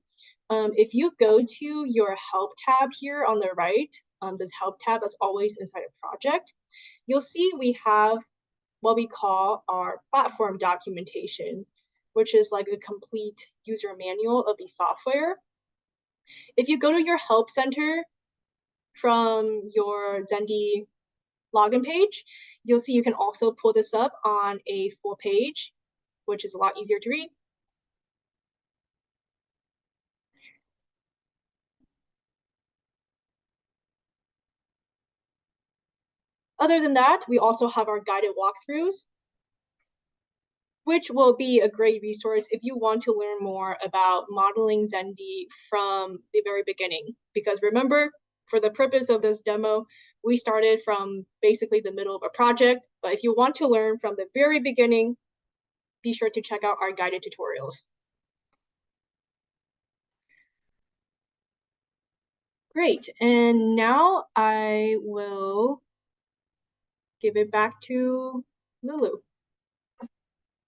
If you go to your help tab here on the right, this help tab that's always inside a project, you'll see we have what we call our platform documentation, which is like a complete user manual of the software. If you go to your help center from your Xendee login page, you'll see you can also pull this up on a full page, which is a lot easier to read. Other than that, we also have our guided walkthroughs, which will be a great resource if you want to learn more about modeling Xendee from the very beginning. Because remember, for the purpose of this demo, we started from basically the middle of a project. But if you want to learn from the very beginning, be sure to check out our guided tutorials. Great, and now I will give it back to Lulu.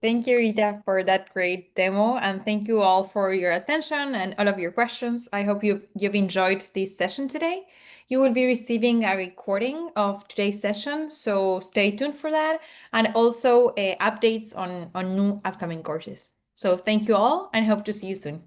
Thank you, Rita, for that great demo, and thank you all for your attention and all of your questions. I hope you've enjoyed this session today. You will be receiving a recording of today's session, so stay tuned for that, and also updates on new upcoming courses. So thank you all, and hope to see you soon.